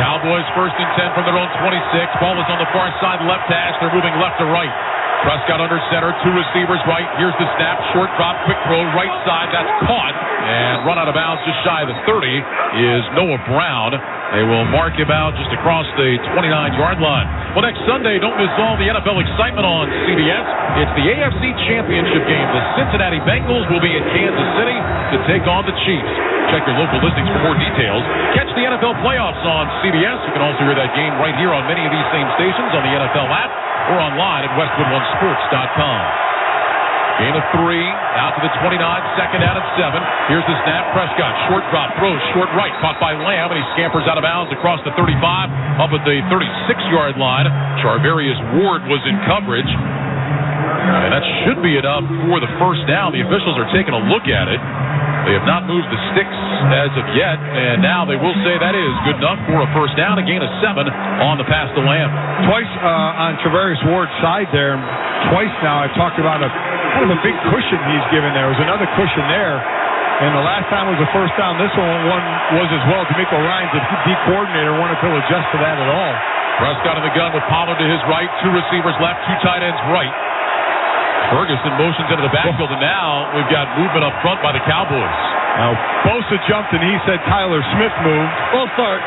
Cowboys first and 10 from their own 26. Ball is on the far side left hash. They're moving left to right. Prescott under center, 2 receivers right. Here's the snap, short drop, quick throw, right side. That's caught and run out of bounds just shy of the 30 is Noah Brown. They will mark him out just across the 29-yard line. Well, next Sunday, don't miss all the NFL excitement on CBS. It's the AFC Championship game. The Cincinnati Bengals will be in Kansas City to take on the Chiefs. Check your local listings for more details. Catch the NFL playoffs on CBS. You can also hear that game right here on many of these same stations on the NFL app or online at westwood1sports.com. Gain of 3, out to the 29, second down and 7. Here's the snap. Prescott, short drop, throws, short right, caught by Lamb, and he scampers out of bounds across the 35, up at the 36-yard line. Charvarius Ward was in coverage. And that should be enough for the first down. The officials are taking a look at it. They have not moved the sticks as of yet, and now they will say that is good enough for a first down, a gain of 7 on the pass to Lamb. Twice on Charvarius Ward's side there, twice now I've talked about a kind of a big cushion he's given there. There was another cushion there, and the last time was a first down. This one was as well. D'Amico Ryans, the D coordinator, wanted to adjust to that at all. Prescott in the gun with Pollard to his right, 2 receivers left, 2 tight ends right. Ferguson motions into the backfield, and now we've got movement up front by the Cowboys. Now, Bosa jumped, and he said Tyler Smith moved. Full start.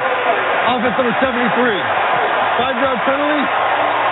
Offense number 73. 5-yard penalty.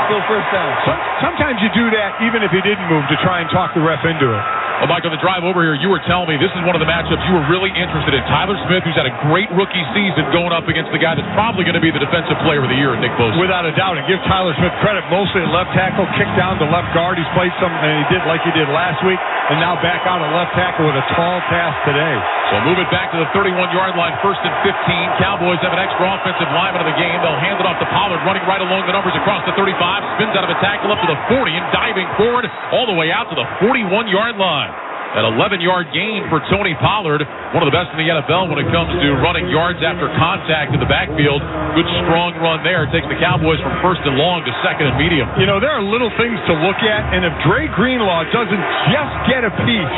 Still first down. Sometimes you do that even if he didn't move to try and talk the ref into it. Well, Mike, on the drive over here, you were telling me this is one of the matchups you were really interested in. Tyler Smith, who's had a great rookie season, going up against the guy that's probably going to be the defensive player of the year, Nick Bosa. Without a doubt, and give Tyler Smith credit. Mostly at left tackle, kicked down to left guard. He's played some, and he did like he did last week, and now back out at left tackle with a tall task today. So move it back to the 31-yard line, first and 15. Cowboys have an extra offensive lineman of the game. They'll hand it off to Pollard, running right along the numbers across the 35, spins out of a tackle up to the 40, and diving forward all the way out to the 41-yard line. An 11-yard gain for Tony Pollard, one of the best in the NFL when it comes to running yards after contact in the backfield. Good, strong run there. Takes the Cowboys from first and long to second and medium. You know, there are little things to look at, and if Dre Greenlaw doesn't just get a piece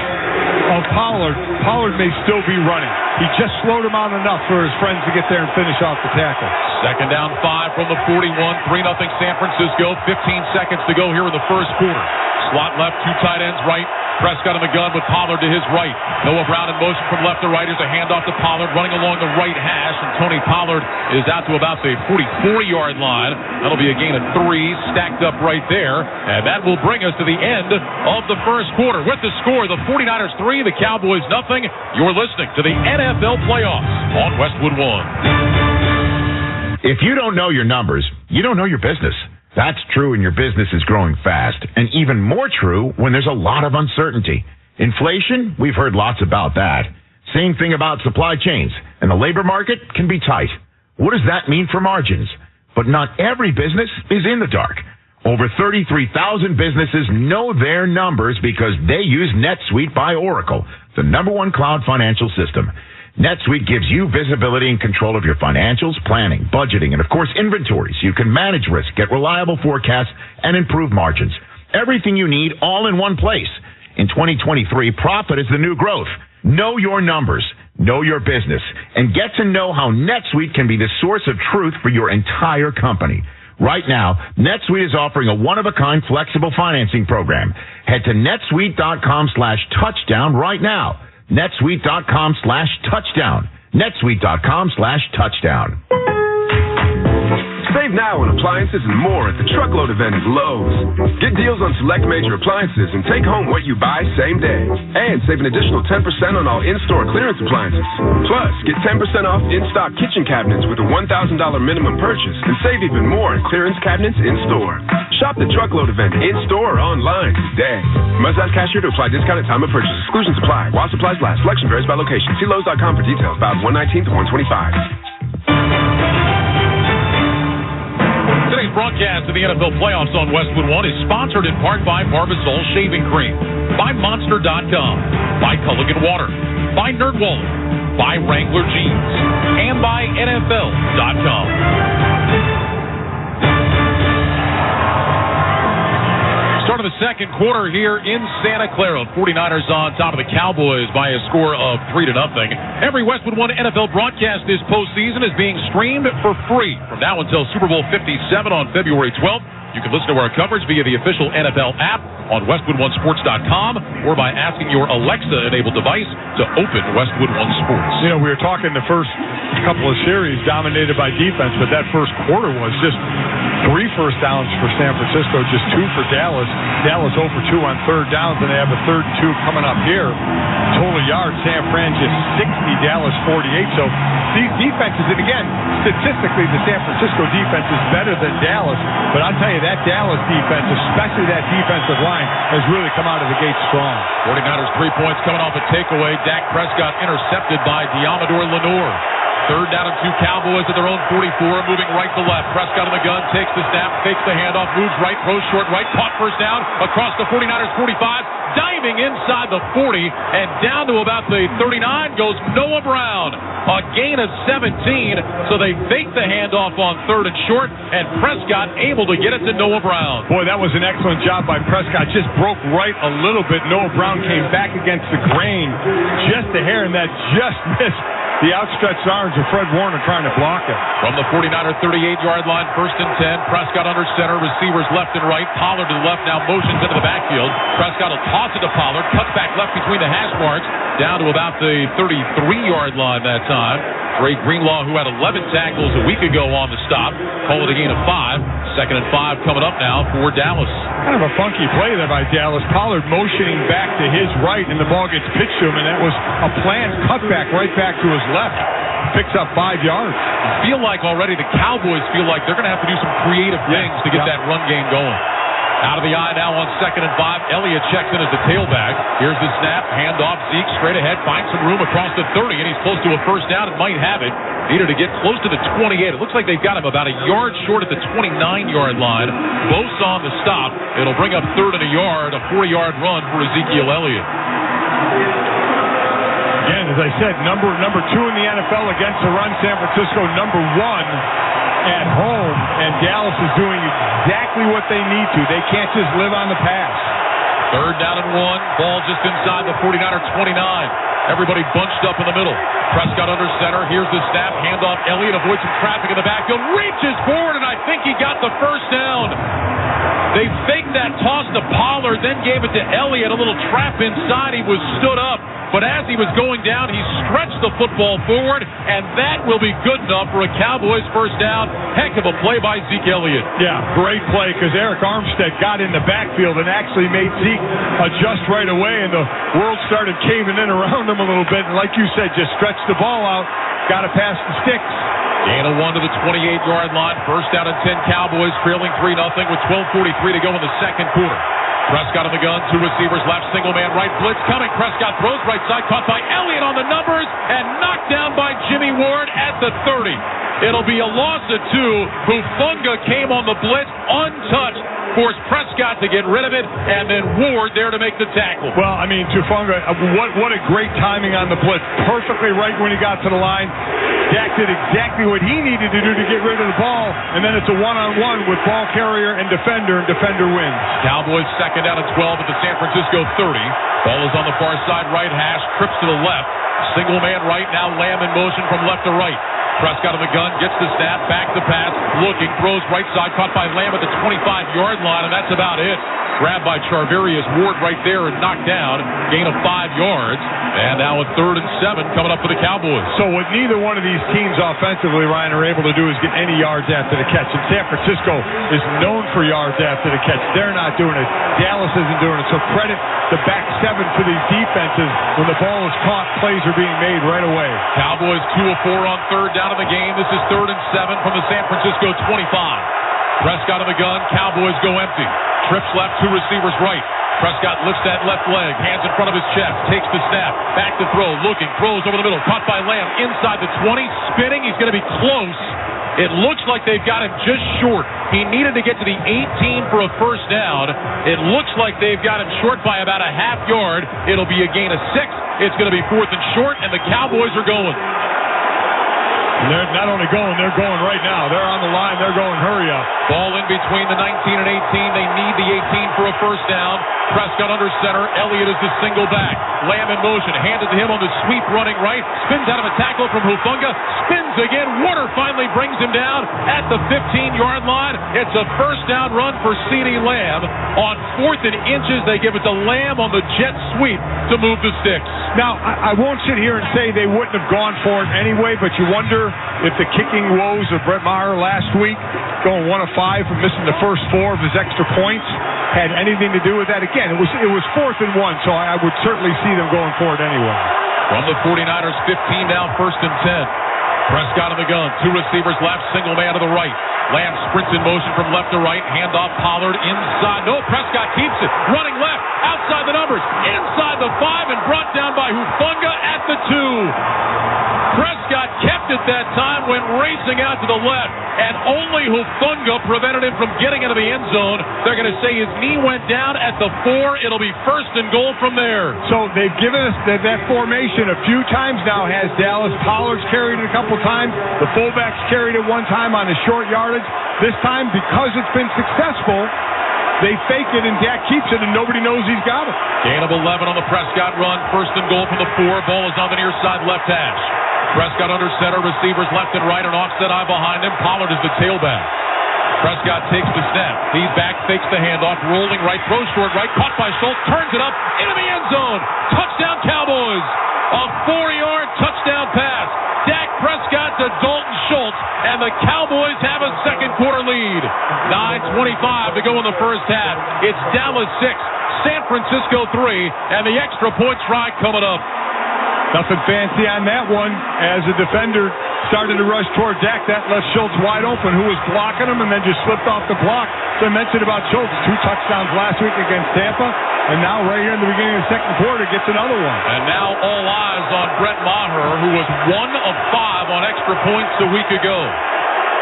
of Pollard, Pollard may still be running. He just slowed him out enough for his friends to get there and finish off the tackle. Second down 5 from the 41, 3-0 San Francisco. 15 seconds to go here in the first quarter. Slot left, 2 tight ends right. Prescott in the gun with Pollard to his right. Noah Brown in motion from left to right. Here's a handoff to Pollard running along the right hash, and Tony Pollard is out to about the 44-yard line. That'll be a gain of 3 stacked up right there, and that will bring us to the end of the first quarter. With the score, the 49ers 3, the Cowboys nothing. You're listening to the NFL Playoffs on Westwood One. If you don't know your numbers, you don't know your business. That's true when your business is growing fast, and even more true when there's a lot of uncertainty. Inflation, we've heard lots about that. Same thing about supply chains, and the labor market can be tight. What does that mean for margins? But not every business is in the dark. Over 33,000 businesses know their numbers because they use NetSuite by Oracle, the #1 cloud financial system. NetSuite gives you visibility and control of your financials, planning, budgeting, and of course inventory, so you can manage risk, get reliable forecasts, and improve margins. Everything you need all in one place. In 2023, profit is the new growth. Know your numbers, know your business, and get to know how NetSuite can be the source of truth for your entire company. Right now, NetSuite is offering a one-of-a-kind flexible financing program. Head to netsuite.com/touchdown right now. netsuite.com/touchdown. netsuite.com/touchdown. Save now on appliances and more at the Truckload event at Lowe's. Get deals on select major appliances and take home what you buy same day. And save an additional 10% on all in-store clearance appliances. Plus, get 10% off in-stock kitchen cabinets with a $1,000 minimum purchase and save even more on clearance cabinets in-store. Shop the Truckload event in-store or online today. Must ask cashier to apply discount at time of purchase. Exclusions apply. While supplies last. Selection varies by location. See Lowe's.com for details. About 119 to 125. Today's broadcast of the NFL playoffs on Westwood One is sponsored in part by Barbasol Shaving Cream, by Monster.com, by Culligan Water, by NerdWallet, by Wrangler Jeans, and by NFL.com. Start of the second quarter here in Santa Clara. 49ers on top of the Cowboys by a score of 3-0. Every Westwood One NFL broadcast this postseason is being streamed for free from now until Super Bowl 57 on February 12th. You can listen to our coverage via the official NFL app on WestwoodOneSports.com or by asking your Alexa-enabled device to open Westwood One Sports. You know, we were talking the first couple of series dominated by defense, but that first quarter was just 3 first downs for San Francisco, just 2 for Dallas. Dallas 0 for 2 on third downs, and they have a 3rd and 2 coming up here. Total yards, San Fran just 60, Dallas 48. So these defenses, and again, statistically, the San Francisco defense is better than Dallas, but I'll tell you, that Dallas defense, especially that defensive line, has really come out of the gate strong. 49ers 3 points coming off a takeaway. Dak Prescott intercepted by Diamador Lenore. 3rd down and 2 Cowboys at their own 44, moving right to left. Prescott on the gun, takes the snap, fakes the handoff, moves right, throws short right, caught first down across the 49ers 45, diving inside the 40, and down to about the 39 goes Noah Brown. A gain of 17, so they fake the handoff on 3rd and short, and Prescott able to get it to Noah Brown. Boy, that was an excellent job by Prescott. Just broke right a little bit. Noah Brown came back against the grain just a hair, and that just missed the outstretched arms of Fred Warner trying to block it. From the 49er 38-yard line, 1st and 10. Prescott under center, receivers left and right. Pollard to the left, now motions into the backfield. Prescott will toss it to Pollard, cuts back left between the hash marks, down to about the 33-yard line that time. Ray Greenlaw, who had 11 tackles a week ago on the stop, call it a gain of 5. 2nd and 5 coming up now for Dallas. Kind of a funky play there by Dallas. Pollard motioning back to his right, and the ball gets pitched to him, and that was a planned cutback right back to his left. Picks up 5 yards. I feel like already the Cowboys feel like they're going to have to do some creative things to get that run game going. Out of the eye now on 2nd and 5. Elliott checks in as the tailback. Here's the snap. Handoff. Zeke straight ahead. Finds some room across the 30, and he's close to a first down and might have it. Needed to get close to the 28. It looks like they've got him about a yard short at the 29-yard line. Both on the stop. It'll bring up 3rd and a yard, a 4-yard run for Ezekiel Elliott. Again, as I said, number 2 in the NFL against the run. San Francisco number 1 at home, and Dallas is doing exactly what they need to. They can't just live on the pass. 3rd down and 1. Ball just inside the 49er 29. Everybody bunched up in the middle. Prescott under center. Here's the snap. Handoff. Elliott avoids some traffic in the backfield. Reaches forward, and I think he got the first down. They faked that toss to Pollard, then gave it to Elliott. A little trap inside. He was stood up. But as he was going down, he stretched the football forward, and that will be good enough for a Cowboys first down. Heck of a play by Zeke Elliott. Yeah, great play, because Eric Armstead got in the backfield and actually made Zeke adjust right away, and the world started caving in around him a little bit. And like you said, just stretched the ball out, got to pass the sticks. Gain of 1 to the 28-yard line. First down and 10 Cowboys, trailing 3-0 with 12:43 to go in the second quarter. Prescott on the gun, 2 receivers left, single man right, blitz coming. Prescott throws right side, caught by Elliott on the numbers, and knocked down by Jimmy Ward at the 30. It'll be a loss of 2. Hufanga came on the blitz untouched, forced Prescott to get rid of it, and then Ward there to make the tackle. Well, I mean, Hufanga, what a great timing on the blitz. Perfectly right when he got to the line. Dak did exactly what he needed to do to get rid of the ball, and then it's a one-on-one with ball carrier and defender wins. Cowboys 2nd down and 12 at the San Francisco 30. Ball is on the far side right hash, trips to the left. Single man right, now Lamb in motion from left to right. Prescott on the gun, gets the snap, back to pass, looking, throws right side, caught by Lamb at the 25-yard line, and that's about it. Grabbed by Charvarius Ward right there and knocked down. Gain of 5 yards. And now a 3rd and 7 coming up for the Cowboys. So what neither one of these teams offensively, Ryan, are able to do is get any yards after the catch. And San Francisco is known for yards after the catch. They're not doing it. Dallas isn't doing it. So credit the back 7 for these defenses. When the ball is caught, plays are being made right away. Cowboys 2 of 4 on 3rd down in the game. This is 3rd and 7 from the San Francisco 25. Prescott on the gun. Cowboys go empty. Trips left, 2 receivers right. Prescott lifts that left leg, hands in front of his chest, takes the snap, back to throw, looking, throws over the middle, caught by Lamb, inside the 20, spinning, he's going to be close. It looks like they've got him just short. He needed to get to the 18 for a first down. It looks like they've got him short by about a half yard. It'll be a gain of 6. It's going to be 4th and short, and the Cowboys are going. And they're not only going, they're going right now. They're on the line. They're going, hurry up. Ball in between the 19 and 18. They need the 18 for a first down. Prescott under center. Elliott is the single back. Lamb in motion. Handed to him on the sweep running right. Spins out of a tackle from Hufanga. Spins again. Warner finally brings him down at the 15-yard line. It's a first down run for CeeDee Lamb. On 4th and inches, they give it to Lamb on the jet sweep to move the sticks. Now, I won't sit here and say they wouldn't have gone for it anyway, but you wonder if the kicking woes of Brett Maher last week, going 1 of 5 and missing the first 4 of his extra points, had anything to do with that. Again, it was 4th and 1, so I would certainly see them going for it anyway. From the 49ers, 15 down, 1st and 10. Prescott on the gun, 2 receivers left, single man to the right. Lamb sprints in motion from left to right, handoff Pollard inside. No, Prescott keeps it, running left, outside the numbers, inside the 5, and brought down by Hufanga at the 2. Prescott kept it that time, went racing out to the left, and only Hufanga prevented him from getting into the end zone. They're going to say his knee went down at the 4. It'll be 1st and goal from there. So they've given us that formation a few times now, has Dallas. Pollard's carried it a couple times. The fullbacks carried it one time on the short yardage. This time, because it's been successful, they fake it, and Dak keeps it, and nobody knows he's got it. Gain of 11 on the Prescott run. 1st and goal from the 4. Ball is on the near side left hash. Prescott under center, receivers left and right, an offset eye behind him. Pollard is the tailback. Prescott takes the snap. He's back, fakes the handoff, rolling right, throws short right, caught by Schultz, turns it up, into the end zone. Touchdown Cowboys. A 4-yard touchdown pass. Dak Prescott to Dalton Schultz, and the Cowboys have a second quarter lead. 9:25 to go in the first half. It's Dallas 6, San Francisco 3, and the extra point try coming up. Nothing fancy on that one. As a defender started to rush toward Dak, that left Schultz wide open, who was blocking him and then just slipped off the block. So I mentioned about Schultz, 2 touchdowns last week against Tampa, and now right here in the beginning of the second quarter gets another one. And now all eyes on Brett Maher, who was 1 of 5 on extra points a week ago.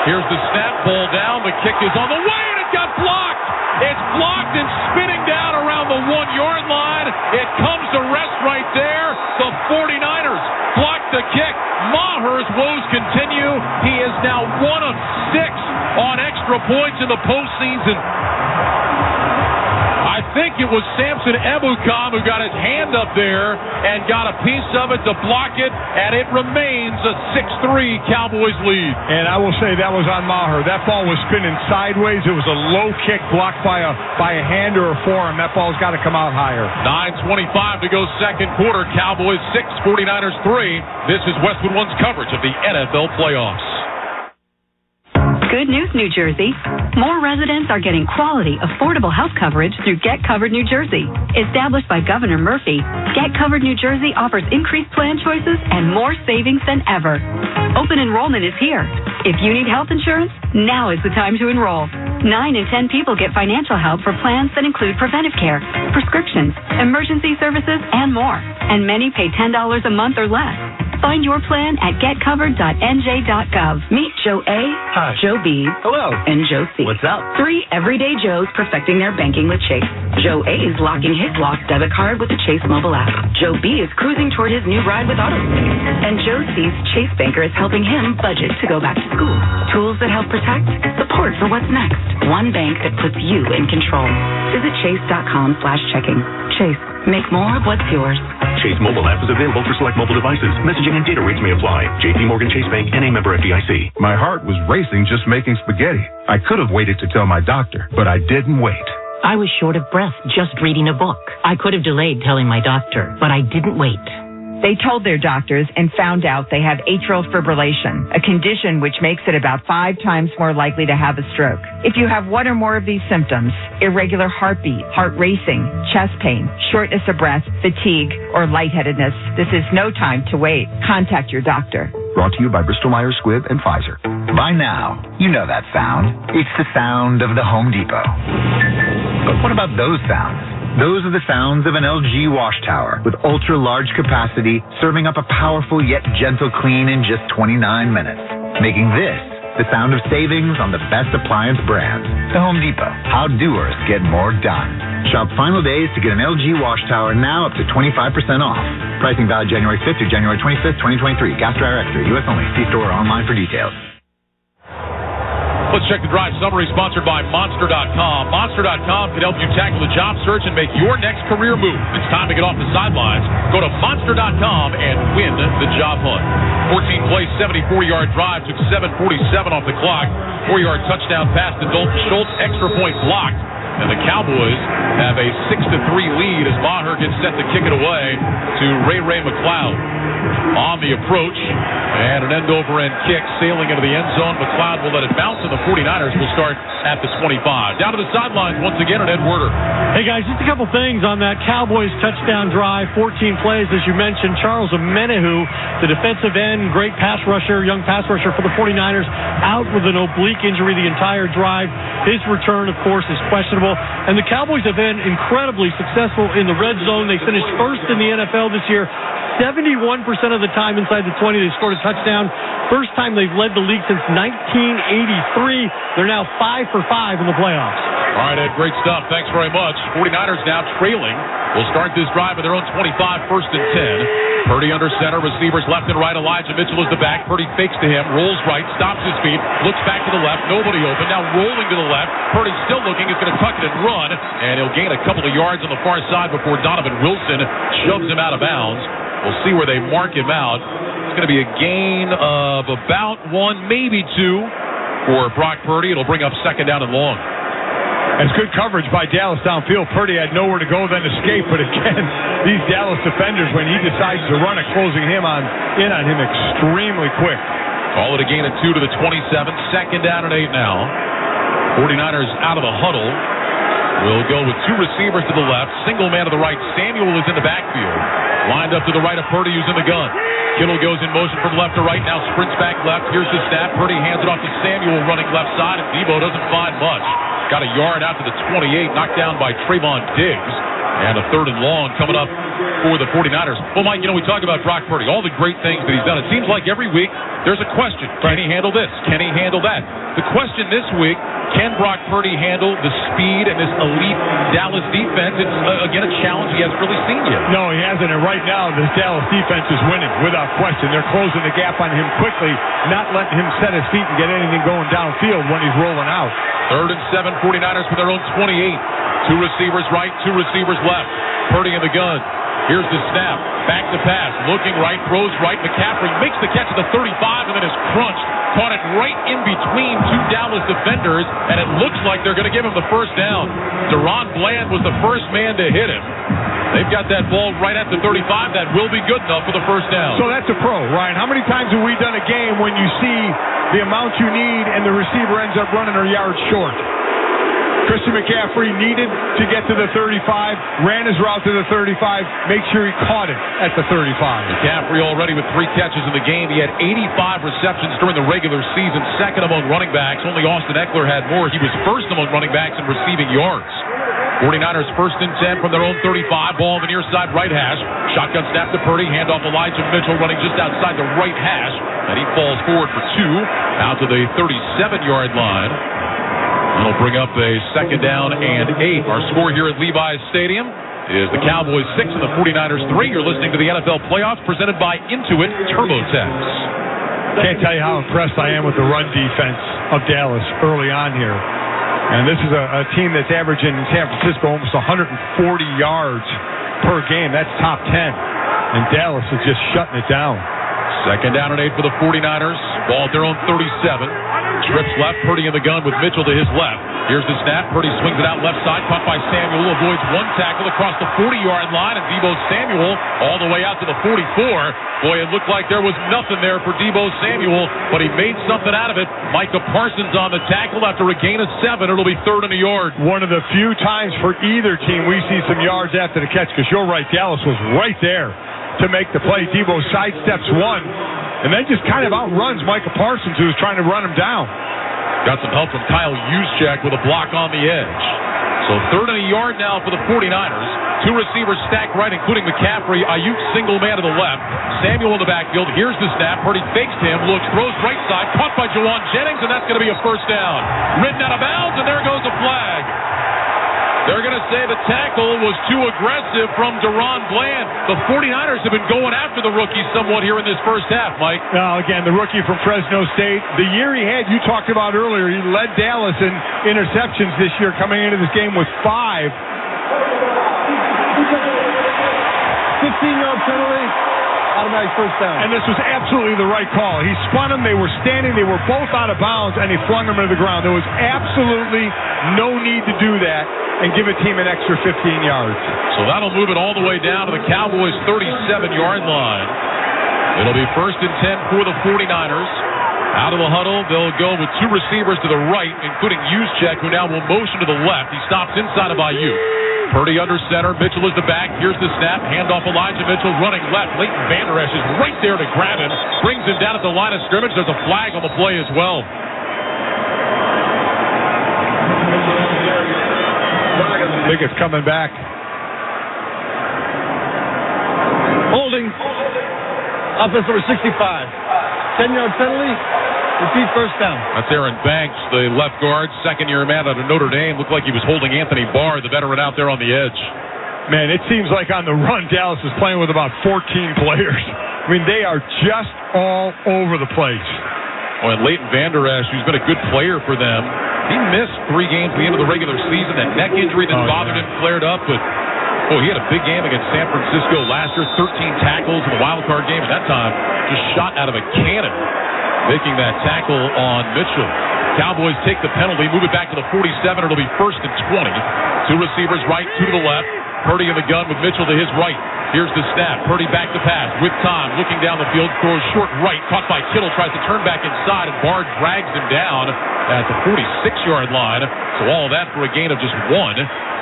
Here's the snap, ball down, the kick is on the way, and it got blocked. It's blocked and spinning down around the 1-yard line. It comes to rest right there. The 49ers block the kick. Maher's woes continue. He is now 1 of 6 on extra points in the postseason. I think it was Samson Ebukam who got his hand up there and got a piece of it to block it, and it remains a 6-3 Cowboys lead. And I will say that was on Maher. That ball was spinning sideways. It was a low kick blocked by a hand or a forearm. That ball's got to come out higher. 9:25 to go second quarter. Cowboys 6, 49ers 3. This is Westwood One's coverage of the NFL playoffs. Good news, New Jersey. More residents are getting quality, affordable health coverage through Get Covered New Jersey. Established by Governor Murphy, Get Covered New Jersey offers increased plan choices and more savings than ever. Open enrollment is here. If you need health insurance, now is the time to enroll. 9 in 10 people get financial help for plans that include preventive care, prescriptions, emergency services, and more. And many pay $10 a month or less. Find your plan at getcovered.nj.gov. Meet Joe A, Hi. Joe B, Hello. and Joe C. What's up? 3 everyday Joes perfecting their banking with Chase. Joe A is locking his lost debit card with the Chase mobile app. Joe B is cruising toward his new ride with AutoSave. And Joe C's Chase banker is helping him budget to go back to school. Tools that help protect, support for what's next. One bank that puts you in control. Visit chase.com/checking. Chase, make more of what's yours. Chase mobile app is available for select mobile devices. Messaging and data rates may apply. JP Morgan Chase Bank, N.A. member FDIC. My heart was racing just making spaghetti. I could have waited to tell my doctor, but I didn't wait. I was short of breath just reading a book. I could have delayed telling my doctor, but I didn't wait. They told their doctors and found out they have atrial fibrillation, a condition which makes it about 5 times more likely to have a stroke. If you have one or more of these symptoms, irregular heartbeat, heart racing, chest pain, shortness of breath, fatigue, or lightheadedness, this is no time to wait. Contact your doctor. Brought to you by Bristol-Myers Squibb and Pfizer. By now, you know that sound. It's the sound of the Home Depot. But what about those sounds? Those are the sounds of an LG wash tower with ultra-large capacity, serving up a powerful yet gentle clean in just 29 minutes, making this the sound of savings on the best appliance brands. The Home Depot. How doers get more done. Shop final days to get an LG wash tower now up to 25% off. Pricing valid January 5th through January 25th, 2023. Gas Dryer Extra. U.S. only. See store or online for details. Let's check the drive summary sponsored by Monster.com. Monster.com can help you tackle the job search and make your next career move. It's time to get off the sidelines. Go to Monster.com and win the job hunt. 14 plays, 74-yard drive, took 7:47 off the clock. 4-yard touchdown pass to Dalton Schultz, extra point blocked. And the Cowboys have a 6-3 lead as Maher gets set to kick it away to Ray McLeod. On the approach, and an end-over-end kick sailing into the end zone. McLeod will let it bounce, and the 49ers will start at the 25. Down to the sidelines once again, and Ed Werder. Hey, guys, just a couple things on that Cowboys touchdown drive. 14 plays, as you mentioned. Charles Omenihu, the defensive end, great pass rusher, young pass rusher for the 49ers, out with an oblique injury the entire drive. His return, of course, is questionable. And the Cowboys have been incredibly successful in the red zone. They finished first in the NFL this year. 71% of the time inside the 20, they scored a touchdown. First time they've led the league since 1983. They're now 5 for 5 in the playoffs. All right, Ed, great stuff. Thanks very much. 49ers now trailing. Will start this drive at their own 25, first and 10. Purdy under center, receivers left and right. Elijah Mitchell is the back. Purdy fakes to him, rolls right, stops his feet, looks back to the left. Nobody open. Now rolling to the left. Purdy still looking. He's going to tuck it and run, and he'll gain a couple of yards on the far side before Donovan Wilson shoves him out of bounds. We'll see where they mark him out. It's going to be a gain of about 1, maybe 2 for Brock Purdy. It'll bring up second down and long. That's good coverage by Dallas downfield. Purdy had nowhere to go, then escape. But again, these Dallas defenders, when he decides to run it, closing in on him extremely quick. Call it a gain of 2 to the 27. Second down and 8 now. 49ers out of the huddle. Will go with 2 receivers to the left. Single man to the right. Samuel is in the backfield. Lined up to the right of Purdy, who's in the gun. Kittle goes in motion from left to right. Now sprints back left. Here's the snap. Purdy hands it off to Samuel running left side. And Debo doesn't find much. Got a yard out to the 28. Knocked down by Trayvon Diggs. And a third and long coming up for the 49ers. Well, Mike, we talk about Brock Purdy, all the great things that he's done. It seems like every week there's a question. Can he handle this? Can he handle that? The question this week, can Brock Purdy handle the speed and this elite Dallas defense? It's, again, a challenge he hasn't really seen yet. No, he hasn't. And right now, this Dallas defense is winning without question. They're closing the gap on him quickly, not letting him set his feet and get anything going downfield when he's rolling out. 3rd and 7, 49ers from their own 28. 2 receivers right, 2 receivers left. Purdy in the gun. Here's the snap. Back to pass. Looking right, throws right. McCaffrey makes the catch at the 35 and then is crunched. Caught it right in between 2 Dallas defenders, and it looks like they're going to give him the first down. Deron Bland was the first man to hit him. They've got that ball right at the 35. That will be good enough for the first down. So that's a pro, Ryan. How many times have we done a game when you see the amount you need and the receiver ends up running a yard short? Christian McCaffrey needed to get to the 35, ran his route to the 35, make sure he caught it at the 35. McCaffrey already with 3 catches in the game. He had 85 receptions during the regular season, second among running backs. Only Austin Eckler had more. He was first among running backs in receiving yards. 49ers first and 10 from their own 35. Ball on the near side right hash. Shotgun snap to Purdy. Handoff Elijah Mitchell running just outside the right hash. And he falls forward for 2 out to the 37-yard line. That'll bring up a second down and 8. Our score here at Levi's Stadium is the Cowboys 6 and the 49ers 3. You're listening to the NFL Playoffs presented by Intuit TurboTax. Can't tell you how impressed I am with the run defense of Dallas early on here. And this is a team that's averaging in San Francisco almost 140 yards per game. That's top 10. And Dallas is just shutting it down. Second down and 8 for the 49ers. Ball at their own 37. Trips left, Purdy in the gun with Mitchell to his left. Here's the snap. Purdy swings it out left side, caught by Samuel, avoids one tackle across the 40-yard line, and Deebo Samuel all the way out to the 44. Boy, it looked like there was nothing there for Deebo Samuel, but he made something out of it. Micah Parsons on the tackle after a gain of 7. It'll be 3rd and a yard. One of the few times for either team we see some yards after the catch, because you're right, Dallas was right there to make the play. Deebo sidesteps one, and then just kind of outruns Micah Parsons, who was trying to run him down. Got some help from Kyle Juszczyk with a block on the edge. So 3rd and a yard now for the 49ers. 2 receivers stacked right, including McCaffrey. Ayuk single man to the left. Samuel in the backfield. Here's the snap. Purdy fakes to him, looks, throws right side, caught by Jawan Jennings, and that's going to be a first down. Ridden out of bounds, and there goes a flag. They're going to say the tackle was too aggressive from Deron Bland. The 49ers have been going after the rookie somewhat here in this first half, Mike. Now, again, the rookie from Fresno State. The year he had, you talked about earlier, he led Dallas in interceptions this year, coming into this game with 5. 15-yard penalty. Automatic first down. And this was absolutely the right call. He spun them. They were standing. They were both out of bounds, and he flung them into the ground. There was absolutely no need to do that and give a team an extra 15 yards. So that'll move it all the way down to the Cowboys' 37-yard line. It'll be 1st and 10 for the 49ers. Out of the huddle, they'll go with 2 receivers to the right, including Juszczyk, who now will motion to the left. He stops inside of Ayuk. Purdy under center. Mitchell is the back. Here's the snap. Handoff Elijah Mitchell running left. Leighton Vander Esch is right there to grab him. Brings him down at the line of scrimmage. There's a flag on the play as well. I think it's coming back. Holding. Offense number 65. 10-yard penalty. Repeat first down. That's Aaron Banks, the left guard, second-year man out of Notre Dame. Looked like he was holding Anthony Barr, the veteran out there on the edge. Man, it seems like on the run, Dallas is playing with about 14 players. I mean, they are just all over the place. Oh, and Leighton Vander Esch, who's been a good player for them, he missed 3 games at the end of the regular season. That neck injury that bothered him flared up, but he had a big game against San Francisco last year, 13 tackles in the wild card game at that time, just shot out of a cannon, making that tackle on Mitchell. Cowboys take the penalty, move it back to the 47. It'll be 1st and 20. 2 receivers right, 2 to the left. Purdy in the gun with Mitchell to his right. Here's the snap. Purdy back to pass with time, looking down the field, throws short right, caught by Kittle, tries to turn back inside, and Barr drags him down at the 46-yard line. So all of that for a gain of just 1.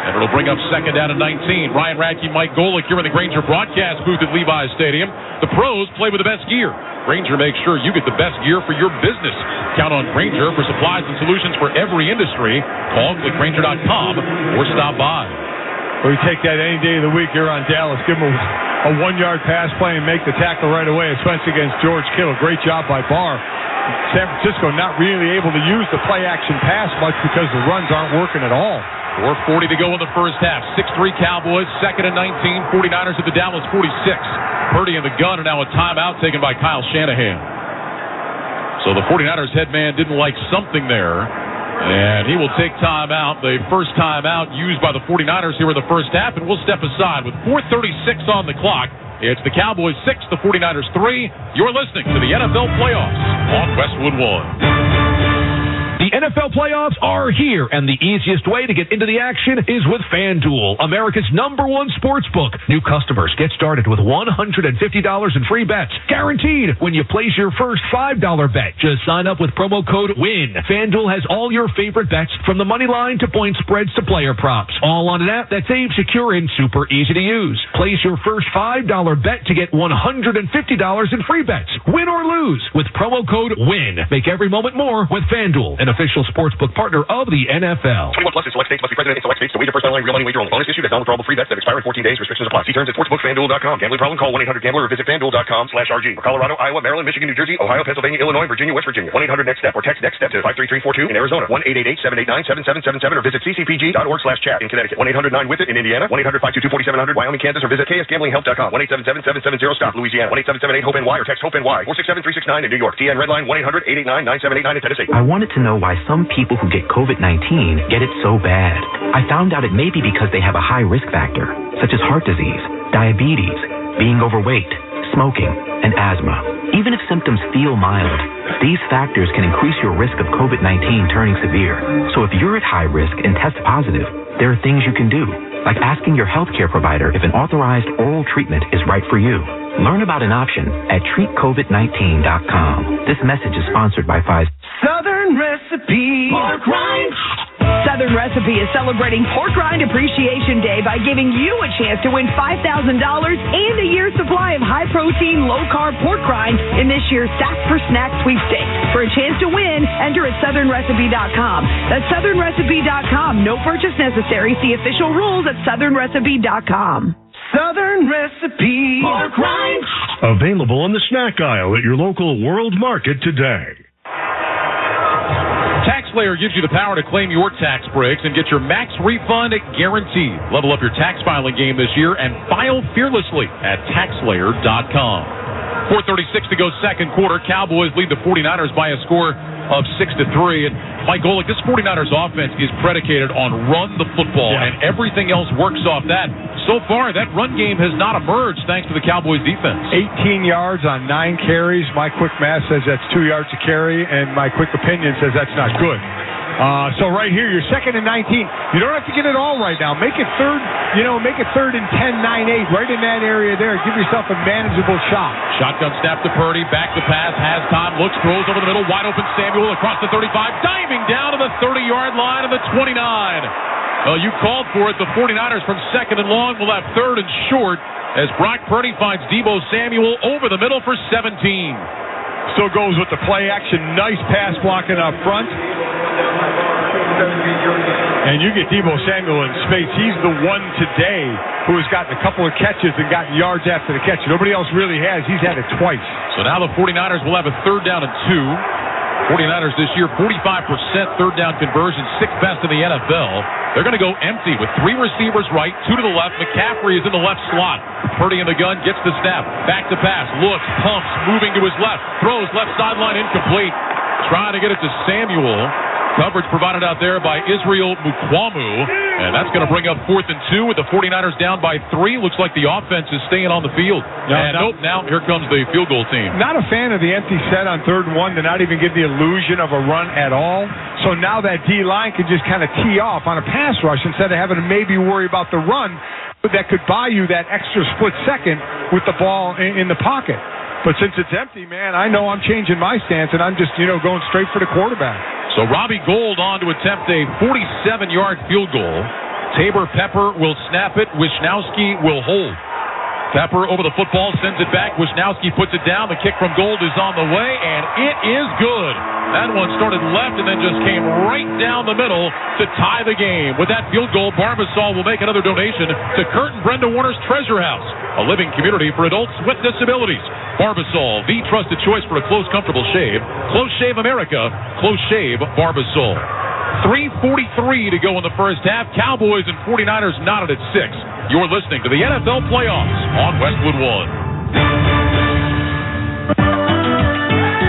And it'll bring up 2nd down and 19. Ryan Radke, Mike Golick here in the Grainger broadcast booth at Levi's Stadium. The pros play with the best gear. Grainger makes sure you get the best gear for your business. Count on Grainger for supplies and solutions for every industry. Call, click Grainger.com, or stop by. We take that any day of the week here on Dallas. Give them a 1-yard pass play and make the tackle right away, especially against George Kittle. Great job by Barr. San Francisco not really able to use the play-action pass much because the runs aren't working at all. 4:40 to go in the first half. 6-3 Cowboys, 2nd and 19. 49ers at the Dallas 46. Purdy in the gun, and now a timeout taken by Kyle Shanahan. So the 49ers head man didn't like something there, and he will take timeout. The first timeout used by the 49ers here in the first half, and we'll step aside with 4:36 on the clock. It's the Cowboys 6, the 49ers 3. You're listening to the NFL Playoffs on Westwood One. The NFL playoffs are here, and the easiest way to get into the action is with FanDuel, America's #1 sports book. New customers get started with $150 in free bets, guaranteed when you place your first $5 bet. Just sign up with promo code WIN. FanDuel has all your favorite bets, from the money line to point spreads to player props, all on an app that's safe, secure, and super easy to use. Place your first $5 bet to get $150 in free bets, win or lose, with promo code WIN. Make every moment more with FanDuel, an official sportsbook partner of the NFL. 21 plus in select states, must be present in select states to wager first online real money wager only. Bonus issued as non-withdrawable free bets that expire in 14 days. Restrictions apply. See terms at sportsbookfanduel.com. Gambling problem? Call 1-800-GAMBLER or visit fanduel.com/RG. For Colorado, Iowa, Maryland, Michigan, New Jersey, Ohio, Pennsylvania, Illinois, Virginia, West Virginia. 1-800-NEXT-STEP or text NEXT STEP to 53342 in Arizona. 1-888-789-7777 or visit ccpg.org/chat in Connecticut. 1-800-9-WITH-IT in Indiana. 1-800-522-4700 Wyoming, Kansas or visit ksgamblinghelp.com. 1-877-770-STOP Louisiana. 1-877-8-HOPE-NY or text HOPE-NY 467-369 in New York. TN Redline 1-800-889-9789 in Tennessee. I wanted to know why some people who get COVID-19 get it so bad. I found out it may be because they have a high risk factor, such as heart disease, diabetes, being overweight, smoking, and asthma. Even if symptoms feel mild, these factors can increase your risk of COVID-19 turning severe. So if you're at high risk and test positive, there are things you can do, like asking your healthcare provider if an authorized oral treatment is right for you. Learn about an option at treatcovid19.com. This message is sponsored by Pfizer. Southern Recipe Pork Rinds. Southern Recipe is celebrating Pork Rind Appreciation Day by giving you a chance to win $5,000 and a year's supply of high-protein, low-carb pork rinds in this year's Sack for Snack sweepstakes. For a chance to win, enter at SouthernRecipe.com. That's SouthernRecipe.com. No purchase necessary. See official rules at SouthernRecipe.com. Southern Recipe Pork Rinds. Available on the snack aisle at your local World Market today. TaxSlayer gives you the power to claim your tax breaks and get your max refund guaranteed. Level up your tax filing game this year and file fearlessly at TaxSlayer.com. 4:36 to go second quarter. Cowboys lead the 49ers by a score of 6-3. And Mike Golick, this 49ers offense is predicated on run the football, and everything else works off that. So far, that run game has not emerged thanks to the Cowboys defense. 18 yards on 9 carries. My quick math says that's 2 yards a carry, and my quick opinion says that's not good. So right here, you're 2nd and 19. You don't have to get it all right now. Make it third and 10, 9-8, right in that area there. Give yourself a manageable shot. Shotgun snap to Purdy, back to pass, has time, looks, throws over the middle, wide open Samuel across the 35, diving down to the 30-yard line of the 29. Well, you called for it. The 49ers from 2nd and long will have 3rd and short as Brock Purdy finds Deebo Samuel over the middle for 17. Still goes with the play action. Nice pass blocking up front. And you get Deebo Samuel in space. He's the one today who has gotten a couple of catches and gotten yards after the catch. Nobody else really has. He's had it twice. So now the 49ers will have a 3rd down and 2. 49ers this year, 45% 3rd down conversion, 6th best in the NFL. They're going to go empty with 3 receivers right, 2 to the left. McCaffrey is in the left slot. Purdy in the gun, gets the snap. Back to pass, looks, pumps, moving to his left. Throws left sideline, incomplete. Trying to get it to Samuel. Coverage provided out there by Israel Mukwamu. And that's going to bring up 4th and 2 with the 49ers down by 3. Looks like the offense is staying on the field. Now here comes the field goal team. Not a fan of the empty set on 3rd and 1 to not even give the illusion of a run at all. So now that D-line can just kind of tee off on a pass rush instead of having to maybe worry about the run that could buy you that extra split second with the ball in the pocket. But since it's empty, man, I know I'm changing my stance, and I'm just, going straight for the quarterback. So Robbie Gould on to attempt a 47-yard field goal. Tabor Pepper will snap it. Wisnowski will hold. Pepper over the football, sends it back. Wisnowski puts it down. The kick from Gould is on the way, and it is good. That one started left and then just came right down the middle to tie the game. With that field goal, Barbasol will make another donation to Kurt and Brenda Warner's Treasure House, a living community for adults with disabilities. Barbasol, the trusted choice for a close, comfortable shave. Close Shave America. Close Shave Barbasol. 3:43 to go in the first half. Cowboys and 49ers knotted at 6. You're listening to the NFL Playoffs on Westwood One.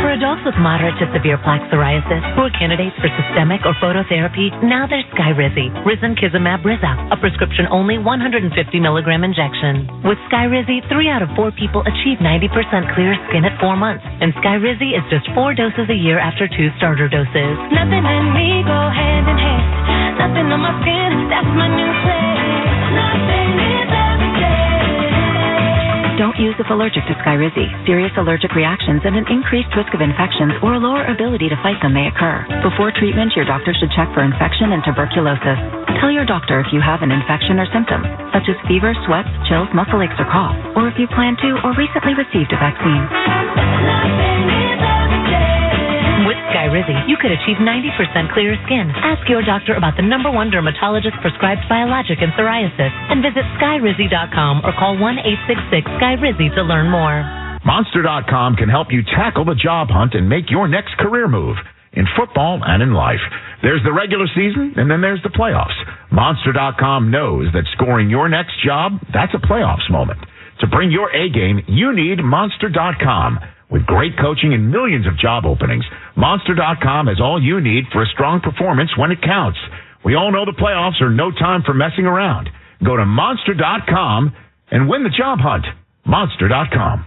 For adults with moderate to severe plaque psoriasis who are candidates for systemic or phototherapy, now there's Skyrizi, Risankizumab Rizza, a prescription-only 150 milligram injection. With Skyrizi, 3 out of 4 people achieve 90% clear skin at 4 months, and Skyrizi is just 4 doses a year after 2 starter doses. Nothing and me go hand in hand. Nothing on my skin, that's my new plan. Nothing is everything. Don't use if allergic to Skyrizi. Serious allergic reactions and an increased risk of infections or a lower ability to fight them may occur. Before treatment, your doctor should check for infection and tuberculosis. Tell your doctor if you have an infection or symptoms, such as fever, sweats, chills, muscle aches, or cough, or if you plan to or recently received a vaccine. With Skyrizi, you could achieve 90% clearer skin. Ask your doctor about the #1 dermatologist prescribed biologic in psoriasis and visit Skyrizi.com or call 1-866-SKYRIZI to learn more. Monster.com can help you tackle the job hunt and make your next career move in football and in life. There's the regular season, and then there's the playoffs. Monster.com knows that scoring your next job, that's a playoffs moment. To bring your A game, you need Monster.com. With great coaching and millions of job openings, Monster.com has all you need for a strong performance when it counts. We all know the playoffs are no time for messing around. Go to Monster.com and win the job hunt. Monster.com.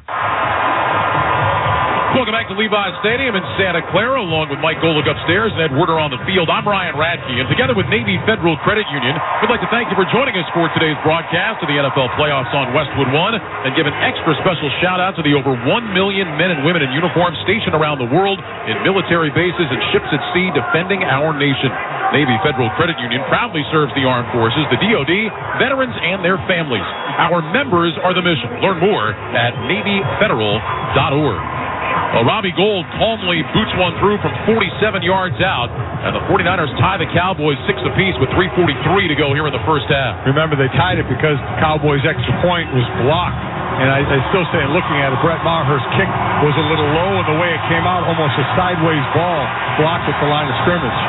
Welcome back to Levi's Stadium in Santa Clara, along with Mike Golick upstairs and Ed Werder on the field. I'm Ryan Radke, and together with Navy Federal Credit Union, we'd like to thank you for joining us for today's broadcast of the NFL playoffs on Westwood One, and give an extra special shout-out to the over 1 million men and women in uniform stationed around the world in military bases and ships at sea defending our nation. Navy Federal Credit Union proudly serves the armed forces, the DoD, veterans, and their families. Our members are the mission. Learn more at NavyFederal.org. Robbie Gould calmly boots one through from 47 yards out, and the 49ers tie the Cowboys 6 apiece with 3:43 to go here in the first half. Remember, they tied it because the Cowboys' extra point was blocked. And I still say, looking at it, Brett Maher's kick was a little low, and the way it came out, almost a sideways ball, blocked at the line of scrimmage.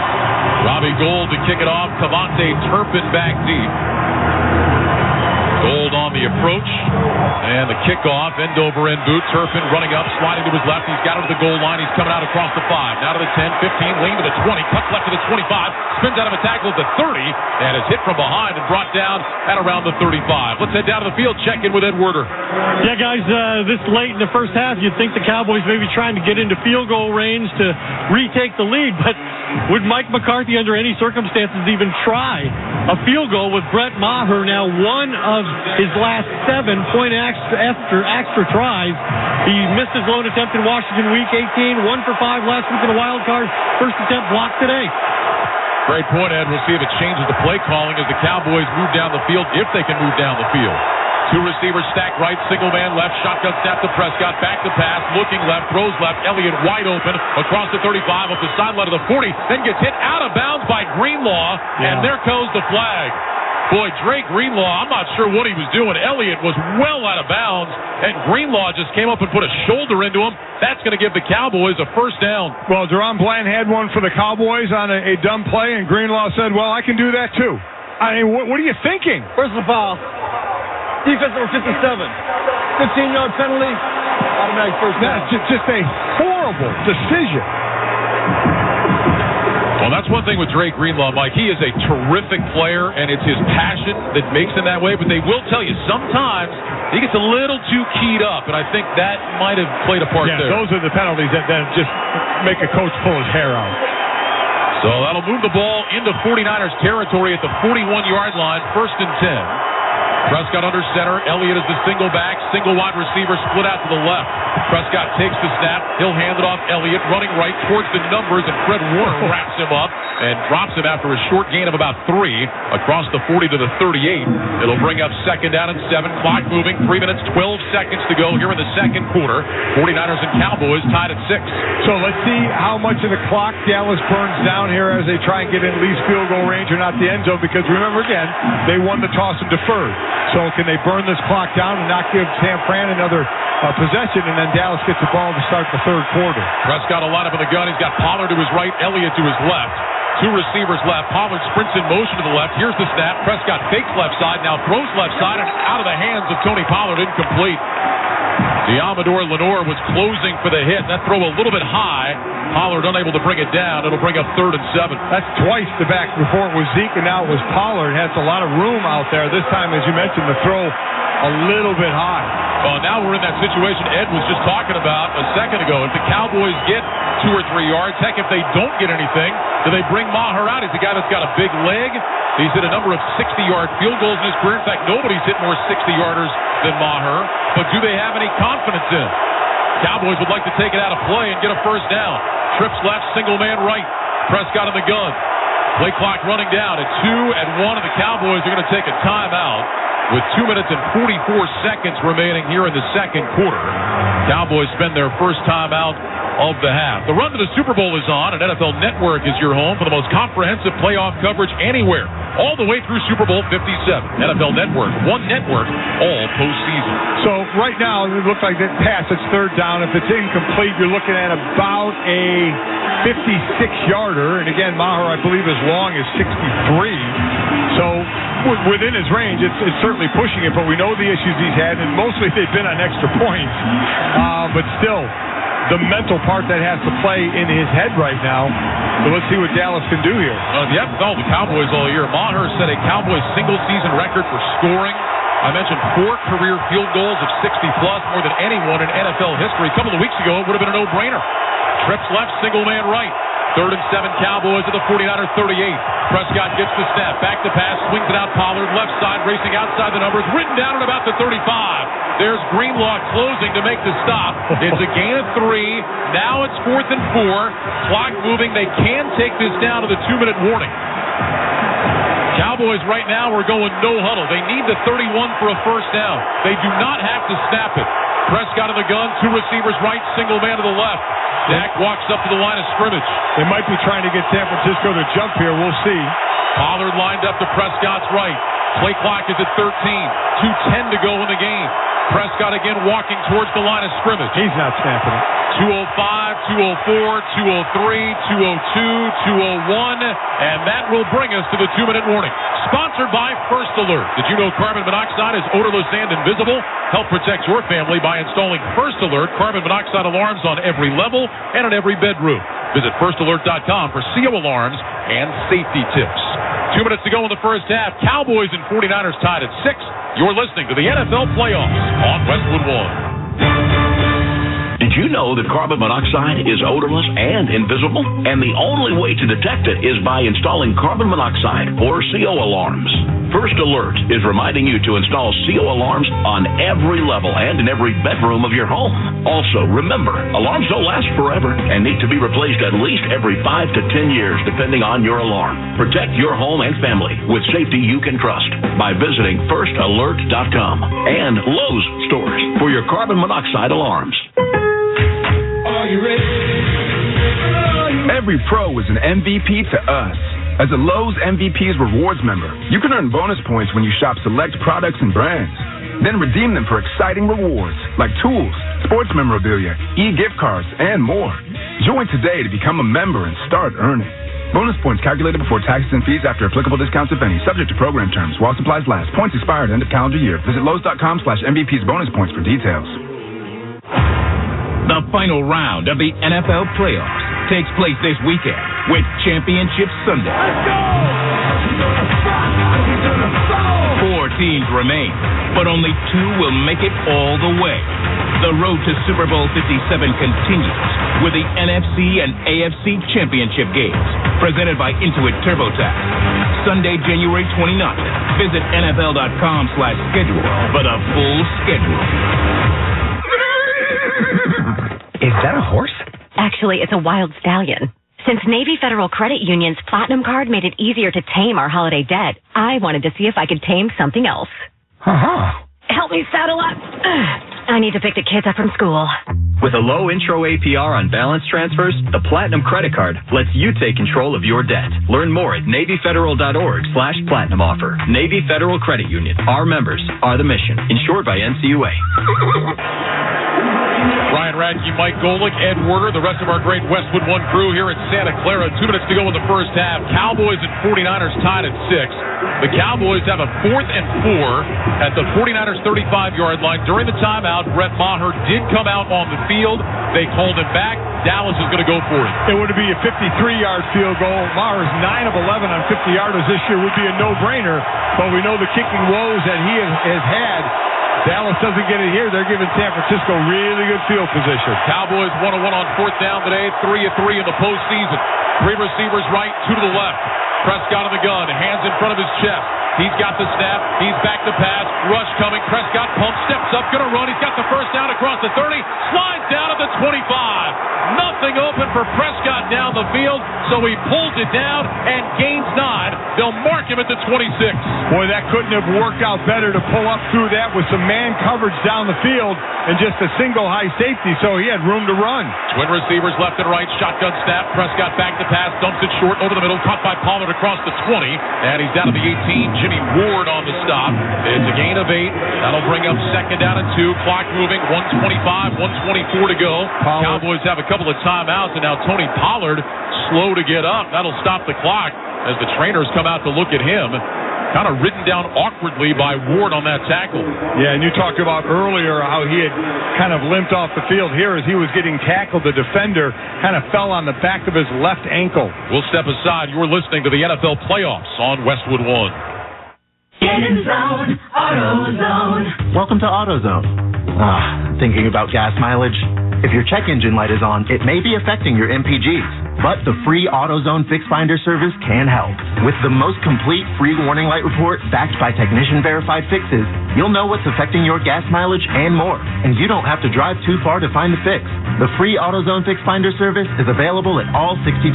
Robbie Gould to kick it off. Cavante Turpin back deep. Gould on the approach, and the kickoff, end over end boot. Turpin running up, sliding to his left. He's got it to the goal line. He's coming out across the 5. Now to the 10, 15, lean to the 20, cuts left to the 25, spins out of a tackle at the 30, and is hit from behind and brought down at around the 35. Let's head down to the field, check in with Ed Werder. Yeah, guys, this late in the first half, you'd think the Cowboys may be trying to get into field goal range to retake the lead, but would Mike McCarthy, under any circumstances, even try a field goal with Brett Maher now one of his last 7 point extra tries? He missed his lone attempt in Washington Week 18, 1 for 5 last week in a wild card. First attempt blocked today. Great point, Ed. We'll see if it changes the play calling as the Cowboys move down the field, if they can move down the field. 2 receivers stacked right, single man left, shotgun snap to Prescott, back to pass, looking left, throws left, Elliott wide open, across the 35, up the sideline of the 40, then gets hit out of bounds by Greenlaw, and there goes the flag. Boy, Drake Greenlaw, I'm not sure what he was doing. Elliott was well out of bounds, and Greenlaw just came up and put a shoulder into him. That's going to give the Cowboys a first down. Well, Deron Bland had one for the Cowboys on a dumb play, and Greenlaw said, well, I can do that too. I mean, what are you thinking? Personal foul. Defense number 57. 15-yard penalty. Automatic first down. That's just a horrible decision. Well, that's one thing with Drake Greenlaw, Mike. He is a terrific player, and it's his passion that makes him that way. But they will tell you, sometimes he gets a little too keyed up, and I think that might have played a part there. Yeah, those are the penalties that just make a coach pull his hair out. So that'll move the ball into 49ers territory at the 41-yard line, 1st and 10. Prescott under center. Elliott is the single back, single wide receiver, split out to the left. Prescott takes the snap. He'll hand it off. Elliott running right towards the numbers, and Fred Warner wraps him up and drops him after a short gain of about 3 across the 40 to the 38. It'll bring up 2nd down and 7. Clock moving. 3 minutes, 12 seconds to go here in the second quarter. 49ers and Cowboys tied at 6. So let's see how much of the clock Dallas burns down here as they try and get in at least field goal range or not the end zone, because remember again, they won the toss and deferred. So can they burn this clock down and not give San Fran another possession, and then Dallas gets the ball to start the third quarter? Prescott will line up in the gun. He's got Pollard to his right, Elliott to his left. 2 receivers left. Pollard sprints in motion to the left. Here's the snap. Prescott fakes left side, now throws left side, and out of the hands of Tony Pollard, incomplete. Amador Lenore was closing for the hit. That throw a little bit high. Pollard unable to bring it down. It'll bring up 3rd and 7. That's twice the back. Before it was Zeke, and now it was Pollard. Has a lot of room out there. This time, as you mentioned, the throw a little bit high. Now we're in that situation Ed was just talking about a second ago. If the Cowboys get 2 or 3 yards, heck, if they don't get anything, do they bring Maher out? He's a guy that's got a big leg. He's hit a number of 60-yard field goals in his career. In fact, nobody's hit more 60-yarders than Maher. But do they have any confidence in him? Cowboys would like to take it out of play and get a first down. Trips left, single man right. Prescott in the gun. Play clock running down at 2 and 1, and the Cowboys are going to take a timeout with 2 minutes and 44 seconds remaining here in the second quarter. Cowboys spend their first timeout of the half. The run to the Super Bowl is on, and NFL Network is your home for the most comprehensive playoff coverage anywhere, all the way through Super Bowl 57. NFL Network, one network, all postseason. So right now, it looks like that pass, it's 3rd down. If it's incomplete, you're looking at about a 56-yarder. And again, Maher, I believe, as long as 63. So within his range, it's certainly pushing it, but we know the issues he's had, and mostly they've been on extra points. But still, the mental part that has to play in his head right now. So let's see what Dallas can do here. You haven't followed the Cowboys all year. Maher set a Cowboys single-season record for scoring I mentioned 4 career field goals of 60-plus, more than anyone in NFL history. A couple of weeks ago, it would have been a no-brainer. Trips left, single man right. 3rd and 7, Cowboys at the 49er 38. Prescott gets the snap, back to pass, swings it out, Pollard, left side, racing outside the numbers, ridden down at about the 35. There's Greenlaw closing to make the stop. It's a gain of 3. Now it's 4th and 4. Clock moving. They can take this down to the 2-minute warning. Cowboys right now are going no huddle. They need the 31 for a first down. They do not have to snap it. Prescott in the gun, 2 receivers right, single man to the left. Dak walks up to the line of scrimmage. They might be trying to get San Francisco to jump here. We'll see. Pollard lined up to Prescott's right. Play clock is at 13. 2:10 to go in the game. Prescott again walking towards the line of scrimmage. He's not snapping it. 2:05, 2:04, 2:03, 2:02, 2:01, and that will bring us to the 2-minute warning. Sponsored by First Alert. Did you know carbon monoxide is odorless and invisible? Help protect your family by installing First Alert carbon monoxide alarms on every level and in every bedroom. Visit firstalert.com for CO alarms and safety tips. 2 minutes to go in the first half. Cowboys and 49ers tied at 6. You're listening to the NFL Playoffs on Westwood One. Did you know that carbon monoxide is odorless and invisible? And the only way to detect it is by installing carbon monoxide or CO alarms. First Alert is reminding you to install CO alarms on every level and in every bedroom of your home. Also, remember, alarms don't last forever and need to be replaced at least every 5 to 10 years, depending on your alarm. Protect your home and family with safety you can trust by visiting firstalert.com and Lowe's stores for your carbon monoxide alarms. Are you ready? Every pro is an MVP to us. As a Lowe's MVP's Rewards member, you can earn bonus points when you shop select products and brands. Then redeem them for exciting rewards like tools, sports memorabilia, e-gift cards, and more. Join today to become a member and start earning. Bonus points calculated before taxes and fees after applicable discounts, if any. Subject to program terms. While supplies last. Points expired end of calendar year. Visit Lowe's.com/MVP's bonus points for details. The final round of the NFL playoffs takes place this weekend with Championship Sunday. Let's go! 4 teams remain, but only 2 will make it all the way. The road to Super Bowl 57 continues with the NFC and AFC Championship games, presented by Intuit TurboTax. Sunday, January 29th. Visit NFL.com/schedule for the full schedule. Is that a horse? Actually, it's a wild stallion. Since Navy Federal Credit Union's Platinum Card made it easier to tame our holiday debt, I wanted to see if I could tame something else. Help me saddle up. I need to pick the kids up from school. With a low intro APR on balance transfers, the Platinum Credit Card lets you take control of your debt. Learn more at NavyFederal.org/Platinum offer. Navy Federal Credit Union. Our members are the mission. Insured by NCUA. Ryan Radke, Mike Golick, Ed Werder, the rest of our great Westwood One crew here at Santa Clara. 2 minutes to go in the first half. Cowboys and 49ers tied at 6. The Cowboys have a 4th and 4 at the 49ers 35-yard line. During the timeout, Brett Maher did come out on the field. They called him back. Dallas is going to go for it. It would be a 53-yard field goal. Maher's 9 of 11 on 50-yarders this year would be a no-brainer, but we know the kicking woes that he has had. Dallas doesn't get it here. They're giving San Francisco really good field position. Cowboys 1-1 on 4th down today, 3 of 3 in the postseason. 3 receivers right, 2 to the left. Prescott on the gun, hands in front of his chest. He's got the snap. He's back to pass. Rush coming. Prescott pumps, steps up, going to run. He's got the first down across the 30. Slides down at the 25. Nothing open for Prescott down the field, so he pulls it down and gains 9. They'll mark him at the 26. Boy, that couldn't have worked out better to pull up through that with some man coverage down the field and just a single high safety, so he had room to run. Twin receivers left and right. Shotgun snap. Prescott back to pass. Dumps it short over the middle. Caught by Pollard across the 20. And he's down to the 18. Jimmy Ward on the stop. It's a gain of 8. That'll bring up 2nd down and 2. Clock moving. 1:25, 1:24 to go. Cowboys have a couple of timeouts, and now Tony Pollard slow to get up. That'll stop the clock as the trainers come out to look at him. Kind of ridden down awkwardly by Ward on that tackle. Yeah, and you talked about earlier how he had kind of limped off the field. Here as he was getting tackled, the defender kind of fell on the back of his left ankle. We'll step aside. You're listening to the NFL Playoffs on Westwood One. Get in the zone, AutoZone. Welcome to AutoZone. Thinking about gas mileage? If your check engine light is on, it may be affecting your MPGs. But the free AutoZone Fix Finder service can help. With the most complete free warning light report backed by technician-verified fixes, you'll know what's affecting your gas mileage and more. And you don't have to drive too far to find the fix. The free AutoZone Fix Finder service is available at all 6,200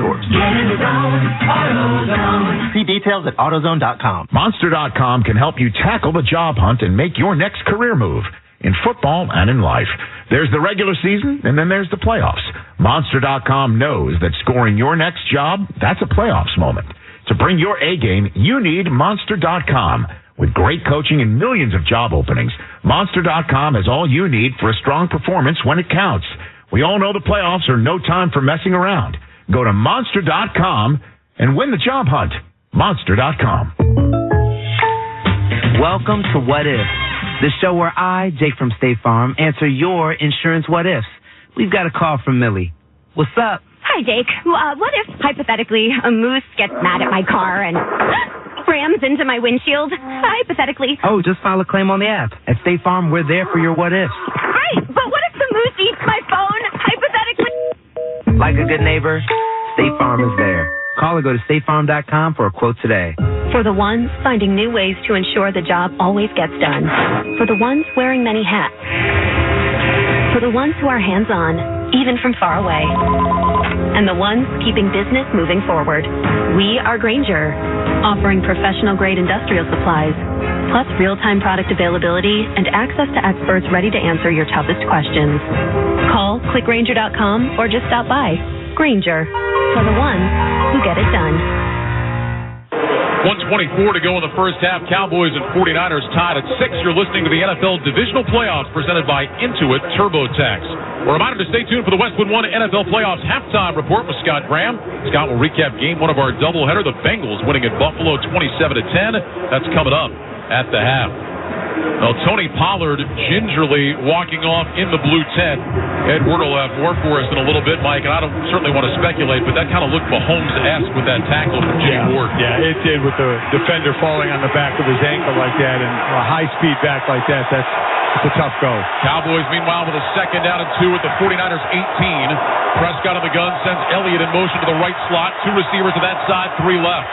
stores. Get in the zone, AutoZone. See details at AutoZone.com. Monster.com can help you tackle the job hunt and make your next career move. In football and in life. There's the regular season, and then there's the playoffs. Monster.com knows that scoring your next job, that's a playoffs moment. To bring your A game, you need Monster.com. With great coaching and millions of job openings, Monster.com has all you need for a strong performance when it counts. We all know the playoffs are no time for messing around. Go to Monster.com and win the job hunt. Monster.com. Welcome to What If, the show where I, Jake from State Farm, answer your insurance what-ifs. We've got a call from Millie. What's up? Hi, Jake. What if, hypothetically, a moose gets mad at my car and rams into my windshield? Hypothetically. Oh, just file a claim on the app. At State Farm, we're there for your what-ifs. Right, but what if the moose eats my phone? Hypothetically. Like a good neighbor, State Farm is there. Call or go to statefarm.com for a quote today. For the ones finding new ways to ensure the job always gets done. For the ones wearing many hats. For the ones who are hands-on, even from far away. And the ones keeping business moving forward. We are Grainger, offering professional-grade industrial supplies, plus real-time product availability and access to experts ready to answer your toughest questions. Call, click Grainger.com, or just stop by. Grainger, for the ones who get it done. 1:24 to go in the first half. Cowboys and 49ers tied at 6. You're listening to the NFL Divisional Playoffs presented by Intuit TurboTax. A reminder to stay tuned for the Westwood One NFL Playoffs halftime report with Scott Graham. Scott will recap game 1 of our doubleheader. The Bengals winning at Buffalo 27-10. That's coming up at the half. Now, Tony Pollard gingerly walking off in the blue tent. Ed Ward will have more for us in a little bit, Mike, and I don't certainly want to speculate, but that kind of looked Mahomes-esque with that tackle from Jimmy Ward. Yeah, it did with the defender falling on the back of his ankle like that, and a high-speed back like that. It's a tough go. Cowboys, meanwhile, with a 2nd down and 2 at the 49ers 18. Prescott on the gun, sends Elliott in motion to the right slot. 2 receivers to that side, 3 left.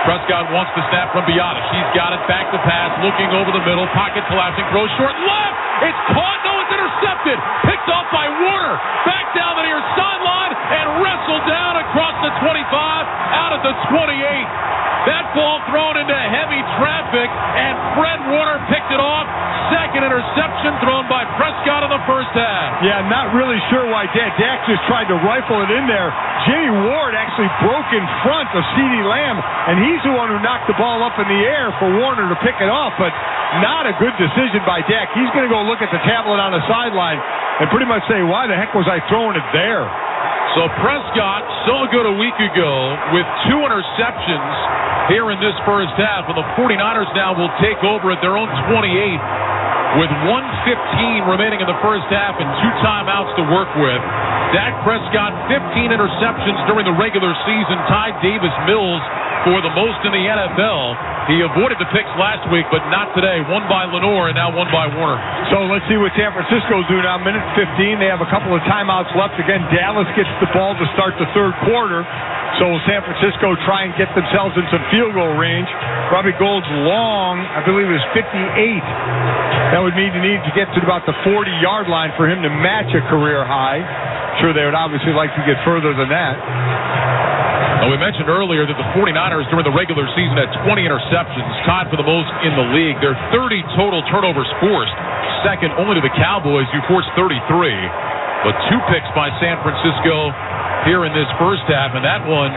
Prescott wants the snap from Biada. He's got it, back to pass, looking over the middle, pocket collapsing, throws short left. It's caught, no, it's intercepted. Picked off by Warner. Back down the near sideline and wrestled down across the 25, out at the 28. That ball thrown into heavy traffic, and Fred Warner picked it off. 2nd interception thrown by Prescott in the first half. Yeah, not really sure why Dak just tried to rifle it in there. Jimmy Ward actually broke in front of CeeDee Lamb, and he's the one who knocked the ball up in the air for Warner to pick it off, but not a good decision by Dak. He's going to go look at the tablet on the sideline and pretty much say, why the heck was I throwing it there? So Prescott, so good a week ago, with 2 interceptions here in this first half, and the 49ers now will take over at their own 28 with 1:15 remaining in the first half and 2 timeouts to work with. Dak Prescott, 15 interceptions during the regular season, tied Davis Mills for the most in the NFL. He avoided the picks last week, but not today. 1 by Lenore and now 1 by Warner. So let's see what San Francisco do now. Minute 15. They have a couple of timeouts left. Again, Dallas gets the ball to start the 3rd quarter. So San Francisco try and get themselves in some field goal range. Robbie Gould's long, I believe it was 58. That would mean you need to get to about the 40-yard line for him to match a career high. Sure, they would obviously like to get further than that. Now, we mentioned earlier that the 49ers during the regular season had 20 interceptions, tied for the most in the league. They're 30 total turnovers forced, 2nd only to the Cowboys, who forced 33. But 2 picks by San Francisco here in this first half, and that one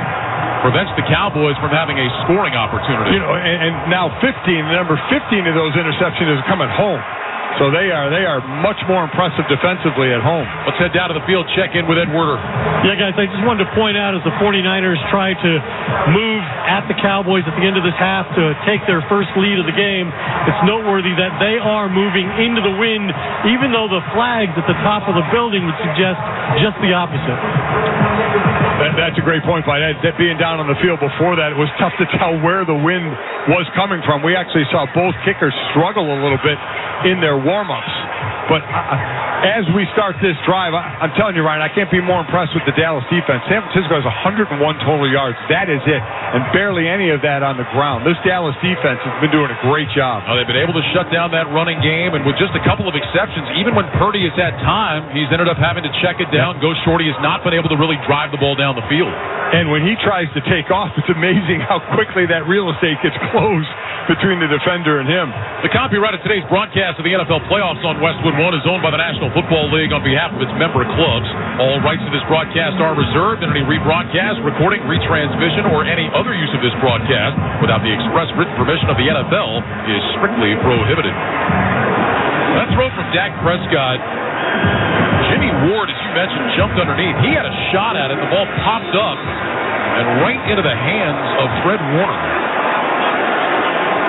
prevents the Cowboys from having a scoring opportunity. You know, and now 15, the number 15 of those interceptions is coming home. So they are much more impressive defensively at home. Let's head down to the field, check in with Ed Werder. Yeah, guys, I just wanted to point out as the 49ers try to move at the Cowboys at the end of this half to take their first lead of the game, it's noteworthy that they are moving into the wind, even though the flags at the top of the building would suggest just the opposite. That's a great point by Ed. That being down on the field before that, it was tough to tell where the wind was coming from. We actually saw both kickers struggle a little bit in their warm-ups. But as we start this drive, I'm telling you, Ryan, I can't be more impressed with the Dallas defense. San Francisco has 101 total yards. That is it, and barely any of that on the ground. This Dallas defense has been doing a great job. They've been able to shut down that running game, and with just a couple of exceptions, even when Purdy has had time, he's ended up having to check it down, go short. He has not been able to really drive the ball down the field. And when he tries to take off, it's amazing how quickly that real estate gets closed between the defender and him. The copyright of today's broadcast of the NFL playoffs on Westwood One is owned by the National Football League on behalf of its member clubs. All rights to this broadcast are reserved, and any rebroadcast, recording, retransmission, or any other use of this broadcast without the express written permission of the NFL is strictly prohibited. That throw from Dak Prescott. Jimmy Ward, as you mentioned, jumped underneath. He had a shot at it. The ball popped up and right into the hands of Fred Warner.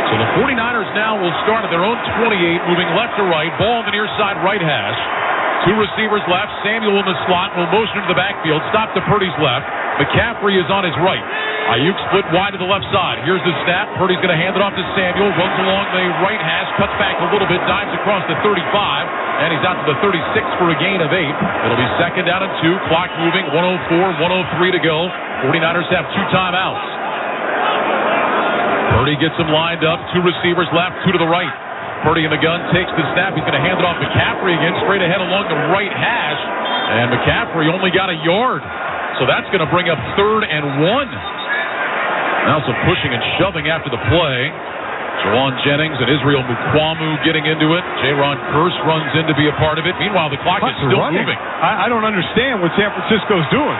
So the 49ers now will start at their own 28, moving left to right. Ball on the near side right hash. Two receivers left. Samuel in the slot will motion into the backfield. Stop to Purdy's left. McCaffrey is on his right. Ayuk split wide to the left side. Here's the snap. Purdy's going to hand it off to Samuel. Runs along the right hash. Cuts back a little bit. Dives across the 35. And he's out to the 36 for a gain of 8. It'll be second down and 2. Clock moving. 104, 103 to go. 49ers have 2 timeouts. Purdy gets him lined up. 2 receivers left. 2 to the right. Purdy in the gun takes the snap. He's going to hand it off to McCaffrey again. Straight ahead along the right hash. And McCaffrey only got a yard. So that's going to bring up 3rd and 1. Now some pushing and shoving after the play. Jawan Jennings and Israel Mukwamu getting into it. Jaron Kearse runs in to be a part of it. Meanwhile, the clock is still moving. I don't understand what San Francisco's doing.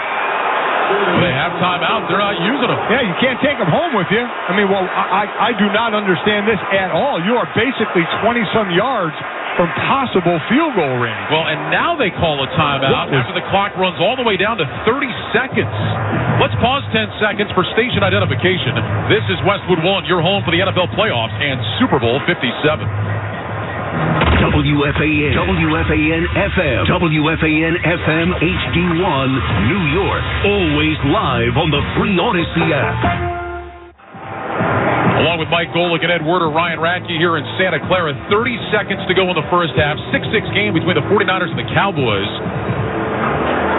They have timeouts. They're not using them. Yeah, you can't take them home with you. I mean, well, I do not understand this at all. You are basically 20-some yards from possible field goal range. Well, and now they call a timeout after the clock runs all the way down to 30 seconds. Let's pause 10 seconds for station identification. This is Westwood One, your home for the NFL playoffs and Super Bowl 57. WFAN, WFAN FM, WFAN FM HD1, New York. Always live on the free Odyssey app. Along with Mike Golick and Ed Werder, Ryan Radke here in Santa Clara. 30 seconds to go in the first half. 6-6 game between the 49ers and the Cowboys.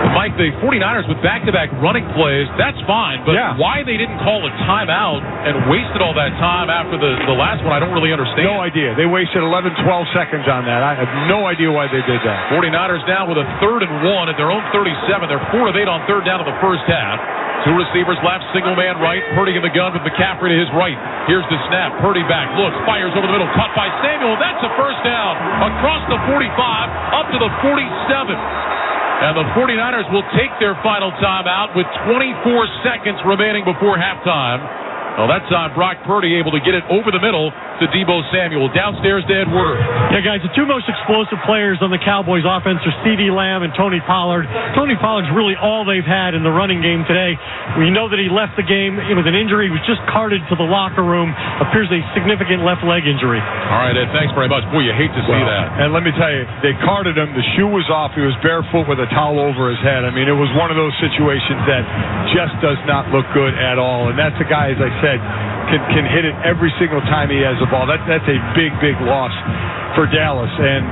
But Mike, the 49ers with back-to-back running plays, that's fine. But why they didn't call a timeout and wasted all that time after the last one, I don't really understand. No idea. They wasted 11, 12 seconds on that. I have no idea why they did that. 49ers now with a 3rd and 1 at their own 37. They're 4 of 8 on 3rd down in the first half. 2 receivers left, single man right. Purdy in the gun with McCaffrey to his right. Here's the snap. Purdy back, looks, fires over the middle, caught by Samuel. That's a first down. Across the 45, up to the 47. And the 49ers will take their final timeout with 24 seconds remaining before halftime. Well, that time, Brock Purdy able to get it over the middle to Deebo Samuel. Downstairs to Ed Werder. Yeah, guys, the 2 most explosive players on the Cowboys offense are CeeDee Lamb and Tony Pollard. Tony Pollard's really all they've had in the running game today. We know that he left the game with an injury. He was just carted to the locker room. Appears a significant left leg injury. All right, Ed, thanks very much. Boy, you hate to see that. And let me tell you, they carted him. The shoe was off. He was barefoot with a towel over his head. I mean, it was one of those situations that just does not look good at all. And that's a guy, as I said, can hit it every single time he has the ball. That's a big, big loss for Dallas. And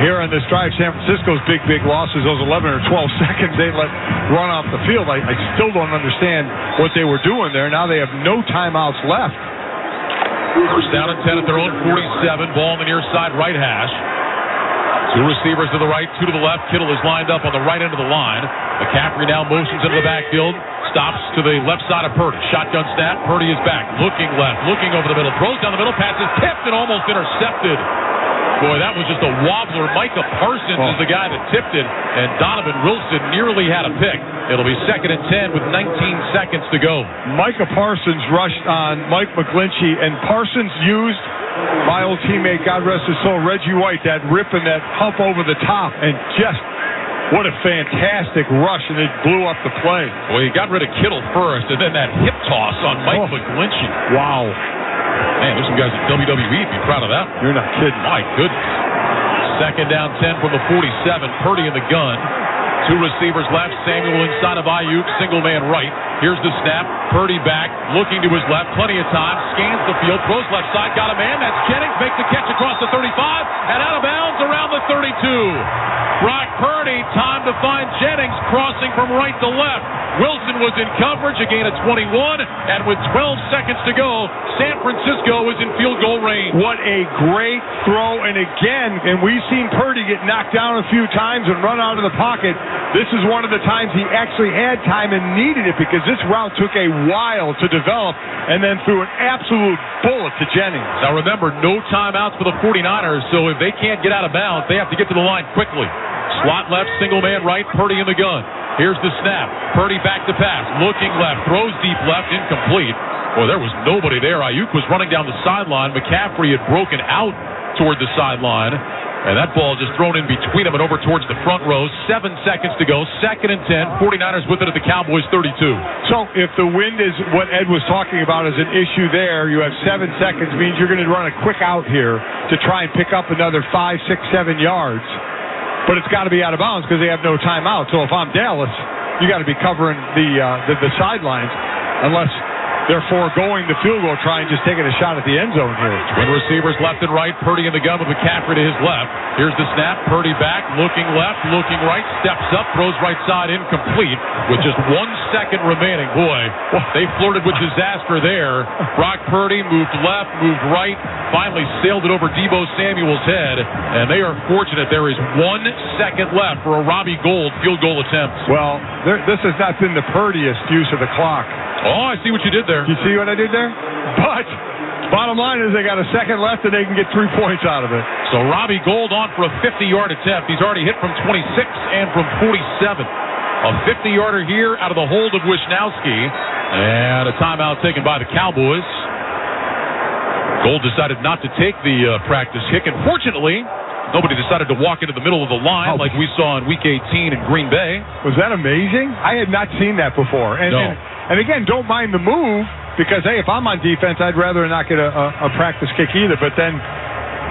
here on this drive, San Francisco's big, big losses, those 11 or 12 seconds they let run off the field. I still don't understand what they were doing there. Now they have no timeouts left. First down and 10 at their own 47. Ball on the near side right hash. 2 receivers to the right, 2 to the left. Kittle is lined up on the right end of the line. McCaffrey now motions into the backfield. Stops to the left side of Purdy. Shotgun snap. Purdy is back. Looking left. Looking over the middle. Throws down the middle. Pass is tipped and almost intercepted. Boy, that was just a wobbler. Micah Parsons is the guy that tipped it. And Donovan Wilson nearly had a pick. It'll be second and 10 with 19 seconds to go. Micah Parsons rushed on Mike McGlinchey, and Parsons used my old teammate, God rest his soul, Reggie White, that rip and that hump over the top, and just what a fantastic rush, and it blew up the play. Well, he got rid of Kittle first, and then that hip toss on Mike McGlinchey. Wow. Man, there's some guys at WWE. If you're proud of that. You're not kidding. My goodness. Second down 10 from the 47. Purdy in the gun. Two receivers left. Samuel inside of Ayuk. Single man right. Here's the snap. Purdy back. Looking to his left. Plenty of time. Scans the field. Throws left side. Got a man. That's Jennings. Makes the catch across the 35. And out of bounds around the 32. Brock Purdy. Time to find Jennings crossing from right to left. Wilson was in coverage. A gain of 21. And with 12 seconds to go, San Francisco is in field goal range. What a great throw. And again, and we've seen Purdy get knocked down a few times and run out of the pocket. This is one of the times he actually had time and needed it, because this route took a while to develop, and then threw an absolute bullet to Jennings. Now remember, no timeouts for the 49ers, so if they can't get out of bounds, they have to get to the line quickly. Slot left, single man right, Purdy in the gun. Here's the snap. Purdy back to pass. Looking left, throws deep left, incomplete. Well, there was nobody there. Ayuk was running down the sideline. McCaffrey had broken out toward the sideline. And that ball just thrown in between them and over towards the front row. 7 seconds to go. 2nd and 10. 49ers with it at the Cowboys 32. So if the wind is what Ed was talking about as an issue there, you have 7 seconds, means you're going to run a quick out here to try and pick up another 5, 6, 7 yards. But it's got to be out of bounds because they have no timeout. So if I'm Dallas, you got to be covering the sidelines, unless they're foregoing the field goal, trying just taking a shot at the end zone here. Twin receivers left and right. Purdy in the gun with McCaffrey to his left. Here's the snap. Purdy back, looking left, looking right, steps up, throws right side, incomplete with just 1 second remaining. Boy, they flirted with disaster there. Brock Purdy moved left, moved right, finally sailed it over Deebo Samuel's head, and they are fortunate there is 1 second left for a Robbie Gould field goal attempt. Well, this has not been the Purdiest use of the clock. Oh, I see what you did there. You see what I did there? But bottom line is they got a second left and they can get 3 points out of it. So Robbie Gould on for a 50-yard attempt. He's already hit from 26 and from 47. A 50-yarder here out of the hold of Wisnowski. And a timeout taken by the Cowboys. Gould decided not to take the practice kick. And fortunately, nobody decided to walk into the middle of the line like we saw in Week 18 in Green Bay. Was that amazing? I had not seen that before. And again, don't mind the move, because, hey, if I'm on defense, I'd rather not get a practice kick either. But then,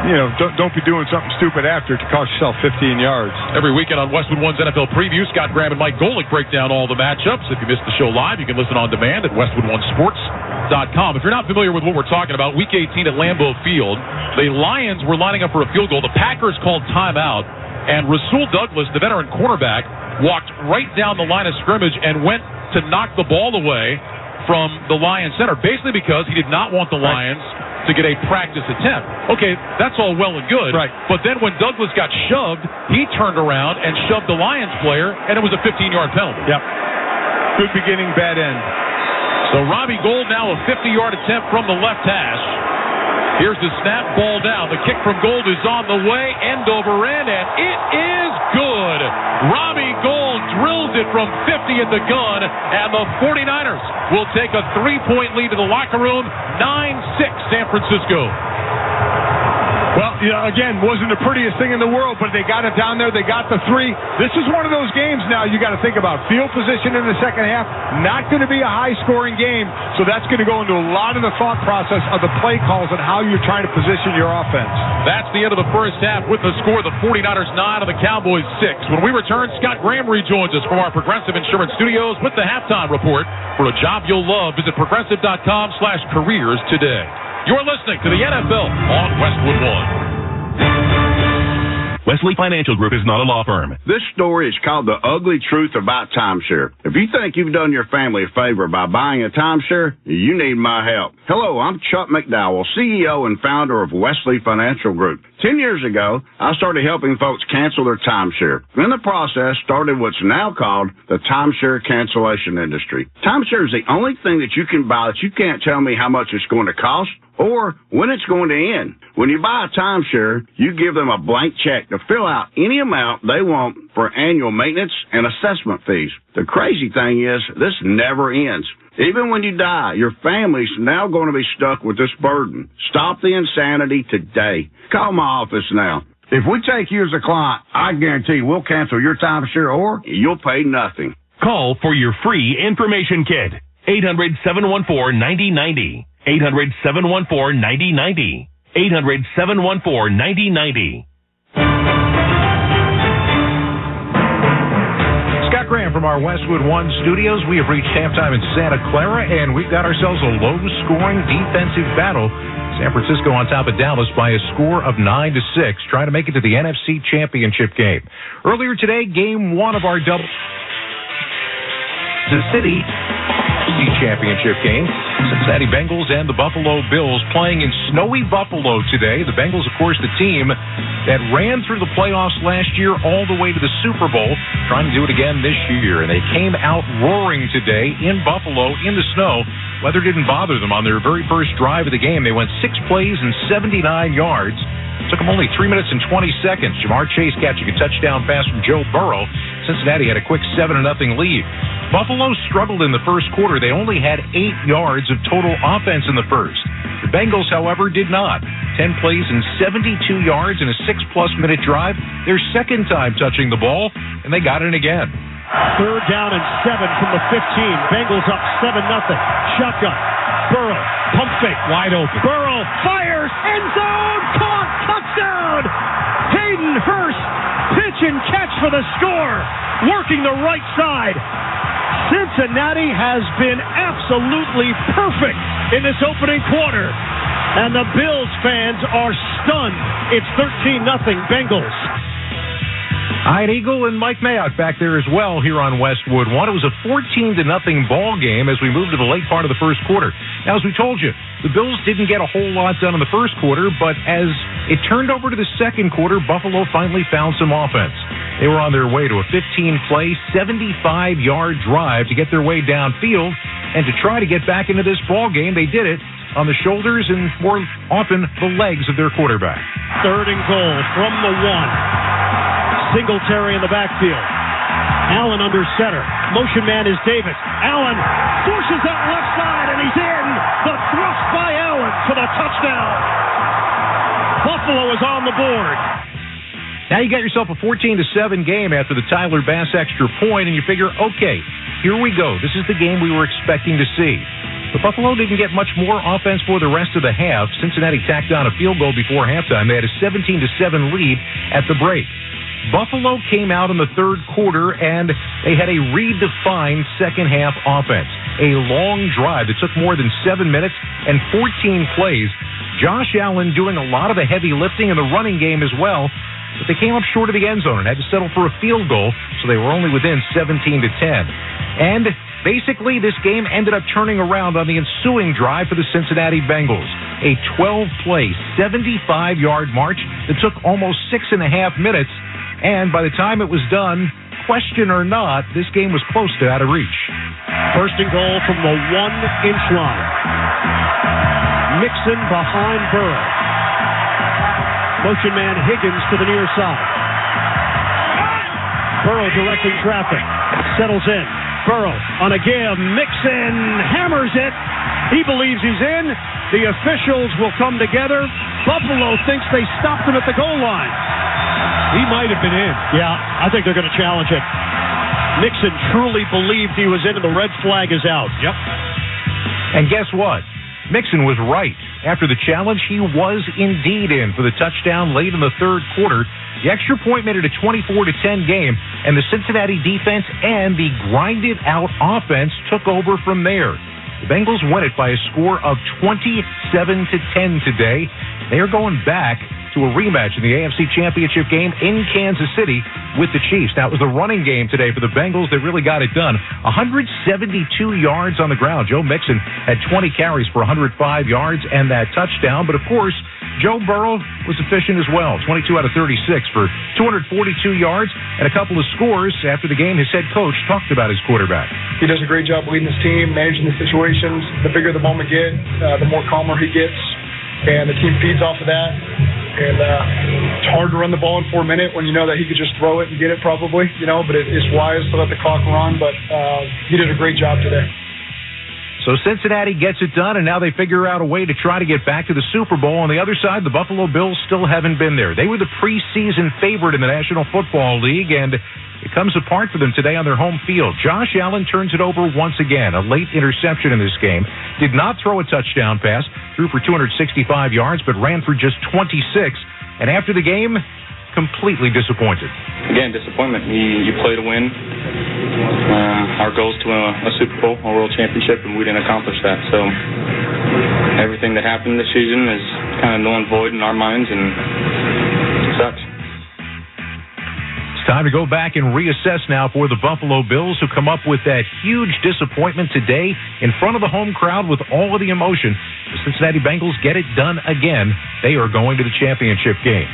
you know, don't be doing something stupid after to cost yourself 15 yards. Every weekend on Westwood One's NFL Preview, Scott Graham and Mike Golick break down all the matchups. If you missed the show live, you can listen on demand at westwoodonesports.com. If you're not familiar with what we're talking about, Week 18 at Lambeau Field, the Lions were lining up for a field goal. The Packers called timeout, and Rasul Douglas, the veteran cornerback, walked right down the line of scrimmage and went to knock the ball away from the Lions center, basically because he did not want the Lions to get a practice attempt. Okay, that's all well and good. Right. But then when Douglas got shoved, he turned around and shoved the Lions player, and it was a 15-yard penalty. Yep. Good beginning, bad end. So Robbie Gould now a 50-yard attempt from the left hash. Here's the snap, ball down. The kick from Gould is on the way, end over end, and it is good. Robbie Gould drills it from 50 in the gun, and the 49ers will take a 3-point lead to the locker room, 9-6 San Francisco. Well, you know, again, wasn't the prettiest thing in the world, but they got it down there. They got the 3. This is one of those games now you got to think about. Field position in the second half, not going to be a high-scoring game, so that's going to go into a lot of the thought process of the play calls and how you're trying to position your offense. That's the end of the first half with the score, the 49ers 9 and the Cowboys 6. When we return, Scott Graham rejoins us from our Progressive Insurance Studios with the halftime report. For a job you'll love, visit progressive.com/careers today. You're listening to the NFL on Westwood One. Wesley Financial Group is not a law firm. This story is called The Ugly Truth About Timeshare. If you think you've done your family a favor by buying a timeshare, you need my help. Hello, I'm Chuck McDowell, CEO and founder of Wesley Financial Group. 10 years ago, I started helping folks cancel their timeshare. In the process, started what's now called the timeshare cancellation industry. Timeshare is the only thing that you can buy that you can't tell me how much it's going to cost or when it's going to end. When you buy a timeshare, you give them a blank check to fill out any amount they want for annual maintenance and assessment fees. The crazy thing is, this never ends. Even when you die, your family's now going to be stuck with this burden. Stop the insanity today. Call my office now. If we take you as a client, I guarantee we'll cancel your timeshare or you'll pay nothing. Call for your free information kit. 800-714-9090. 800-714-9090. 800-714-9090. Scott Graham from our Westwood One studios. We have reached halftime in Santa Clara, and we've got ourselves a low-scoring defensive battle. San Francisco on top of Dallas by a score of 9-6, trying to make it to the NFC Championship game. Earlier today, game one of our double the City Championship game. Cincinnati Bengals and the Buffalo Bills playing in snowy Buffalo today. The Bengals, of course, the team that ran through the playoffs last year all the way to the Super Bowl, trying to do it again this year. And they came out roaring today in Buffalo in the snow. Weather didn't bother them on their very first drive of the game. They went 6 plays and 79 yards. Took them only 3 minutes and 20 seconds. Jamar Chase catching a touchdown pass from Joe Burrow. Cincinnati had a quick 7-0 lead. Buffalo struggled in the first quarter. They only had 8 yards of total offense in the first. The Bengals, however, did not. 10 plays and 72 yards in a 6-plus minute drive. Their second time touching the ball, and they got it again. 3rd down and 7 from the 15. Bengals up 7-0. Shotgun. Burrow. Pump fake. Wide open. Burrow fires. End zone. Caught. Touchdown. Hayden Hurst. Pitch and catch for the score. Working the right side. Cincinnati has been absolutely perfect in this opening quarter. And the Bills fans are stunned. It's 13-0 Bengals. Ian Eagle and Mike Mayock back there as well here on Westwood One. It was a 14-0 ball game as we moved to the late part of the first quarter. Now, as we told you, the Bills didn't get a whole lot done in the first quarter, but as it turned over to the second quarter, Buffalo finally found some offense. They were on their way to a 15-play, 75-yard drive to get their way downfield, and to try to get back into this ball game, they did it on the shoulders and more often the legs of their quarterback. 3rd and goal from the 1. Singletary in the backfield. Allen under center. Motion man is Davis. Allen forces that left side, and he's in. The thrust by Allen for the touchdown. Buffalo is on the board. Now you got yourself a 14-7 game after the Tyler Bass extra point, and you figure, okay, here we go. This is the game we were expecting to see. But Buffalo didn't get much more offense for the rest of the half. Cincinnati tacked on a field goal before halftime. They had a 17-7 lead at the break. Buffalo came out in the third quarter, and they had a redefined second-half offense. A long drive that took more than 7 minutes and 14 plays. Josh Allen doing a lot of the heavy lifting in the running game as well, but they came up short of the end zone and had to settle for a field goal, so they were only within 17-10. And basically, this game ended up turning around on the ensuing drive for the Cincinnati Bengals. A 12-play, 75-yard march that took almost 6.5 minutes. And by the time it was done, question or not, this game was close to out of reach. 1st and goal from the 1-inch line. Mixon behind Burrow. Motion man Higgins to the near side. Burrow directing traffic. Settles in. Burrow on a give. Mixon hammers it. He believes he's in. The officials will come together. Buffalo thinks they stopped him at the goal line. He might have been in. Yeah, I think they're going to challenge it. Mixon truly believed he was in, and the red flag is out. Yep. And guess what? Mixon was right. After the challenge, he was indeed in for the touchdown late in the third quarter. The extra point made it a 24-10 game, and the Cincinnati defense and the grinded-out offense took over from there. The Bengals win it by a score of 27-10 today. They are going back to a rematch in the AFC Championship game in Kansas City with the Chiefs. Now, it was the running game today for the Bengals. They really got it done. 172 yards on the ground. Joe Mixon had 20 carries for 105 yards and that touchdown. But, of course, Joe Burrow was efficient as well. 22 out of 36 for 242 yards and a couple of scores. After the game, his head coach talked about his quarterback. He does a great job leading his team, managing the situations. The bigger the moment gets, the more calmer he gets. and the team feeds off of that. And it's hard to run the ball in 4 minutes when you know that he could just throw it and get it probably, but it's wise to let the clock run. But he did a great job today. So Cincinnati gets it done, and now they figure out a way to try to get back to the Super Bowl. On the other side, the Buffalo Bills still haven't been there. They were the preseason favorite in the National Football League, and it comes apart for them today on their home field. Josh Allen turns it over once again, a late interception in this game. Did not throw a touchdown pass, threw for 265 yards, but ran for just 26. And after the game, completely disappointed. Again, disappointment. You play to win. Our goal is to win a Super Bowl, a World Championship, and we didn't accomplish that. So everything that happened this season is kind of null and void in our minds, and it sucks. It's time to go back and reassess now for the Buffalo Bills, who come up with that huge disappointment today in front of the home crowd with all of the emotion. The Cincinnati Bengals get it done again. They are going to the championship game.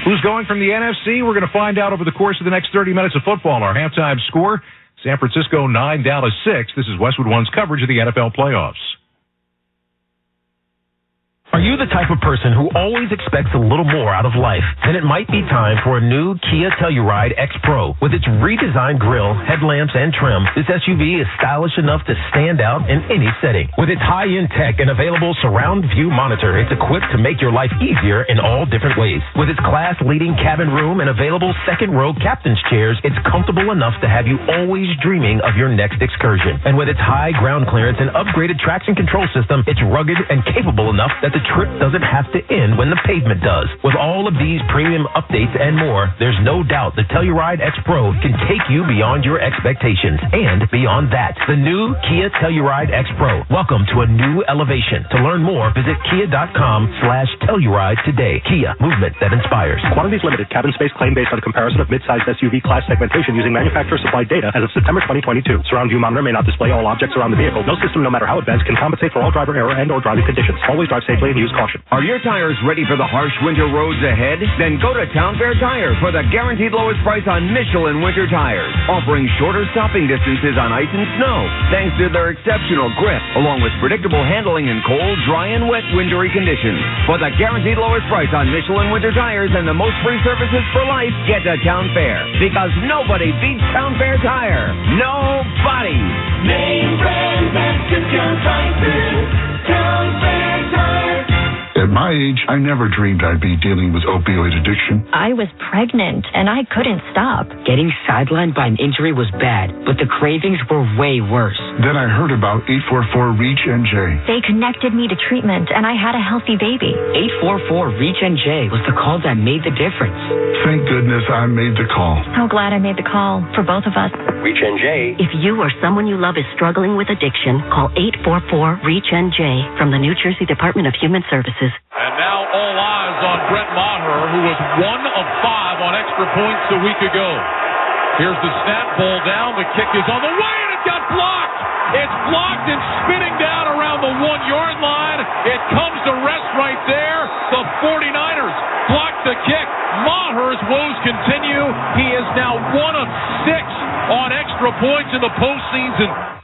Who's going from the NFC? We're going to find out over the course of the next 30 minutes of football. Our halftime score, San Francisco 9, Dallas 6. This is Westwood One's coverage of the NFL playoffs. Are you the type of person who always expects a little more out of life? Then it might be time for a new Kia Telluride X Pro. With its redesigned grille, headlamps, and trim, this SUV is stylish enough to stand out in any setting. With its high-end tech and available surround view monitor, it's equipped to make your life easier in all different ways. With its class-leading cabin room and available second-row captain's chairs, it's comfortable enough to have you always dreaming of your next excursion. And with its high ground clearance and upgraded traction control system, it's rugged and capable enough that the trip doesn't have to end when the pavement does. With all of these premium updates and more, there's no doubt the Telluride X Pro can take you beyond your expectations and beyond that. The new Kia Telluride X Pro. Welcome to a new elevation. To learn more, visit kia.com/Telluride today. Kia, movement that inspires. Quantities limited. Cabin space claim based on a comparison of mid-sized SUV class segmentation using manufacturer supplied data as of September 2022. Surround view monitor may not display all objects around the vehicle. No system, no matter how advanced, can compensate for all driver error and or driving conditions. Always drive safely and use caution. Are your tires ready for the harsh winter roads ahead? Then go to Town Fair Tire for the guaranteed lowest price on Michelin winter tires, offering shorter stopping distances on ice and snow, thanks to their exceptional grip, along with predictable handling in cold, dry, and wet wintry conditions. For the guaranteed lowest price on Michelin winter tires and the most free services for life, get to Town Fair, because nobody beats Town Fair Tire. Nobody. Name brand best discount prices. Town Fair Tire. At my age, I never dreamed I'd be dealing with opioid addiction. I was pregnant, and I couldn't stop. Getting sidelined by an injury was bad, but the cravings were way worse. Then I heard about 844-REACH-NJ. They connected me to treatment, and I had a healthy baby. 844-REACH-NJ was the call that made the difference. Thank goodness I made the call. How glad I made the call for both of us. REACH-NJ. If you or someone you love is struggling with addiction, call 844-REACH-NJ from the New Jersey Department of Human Services. And now all eyes on Brett Maher, who was 1 of 5 on extra points a week ago. Here's the snap, ball down, the kick is on the way, and it got blocked. It's blocked and spinning down around the 1-yard line. It comes to rest right there. The 49ers block the kick. Maher's woes continue. He is now 1 of 6 on extra points in the postseason.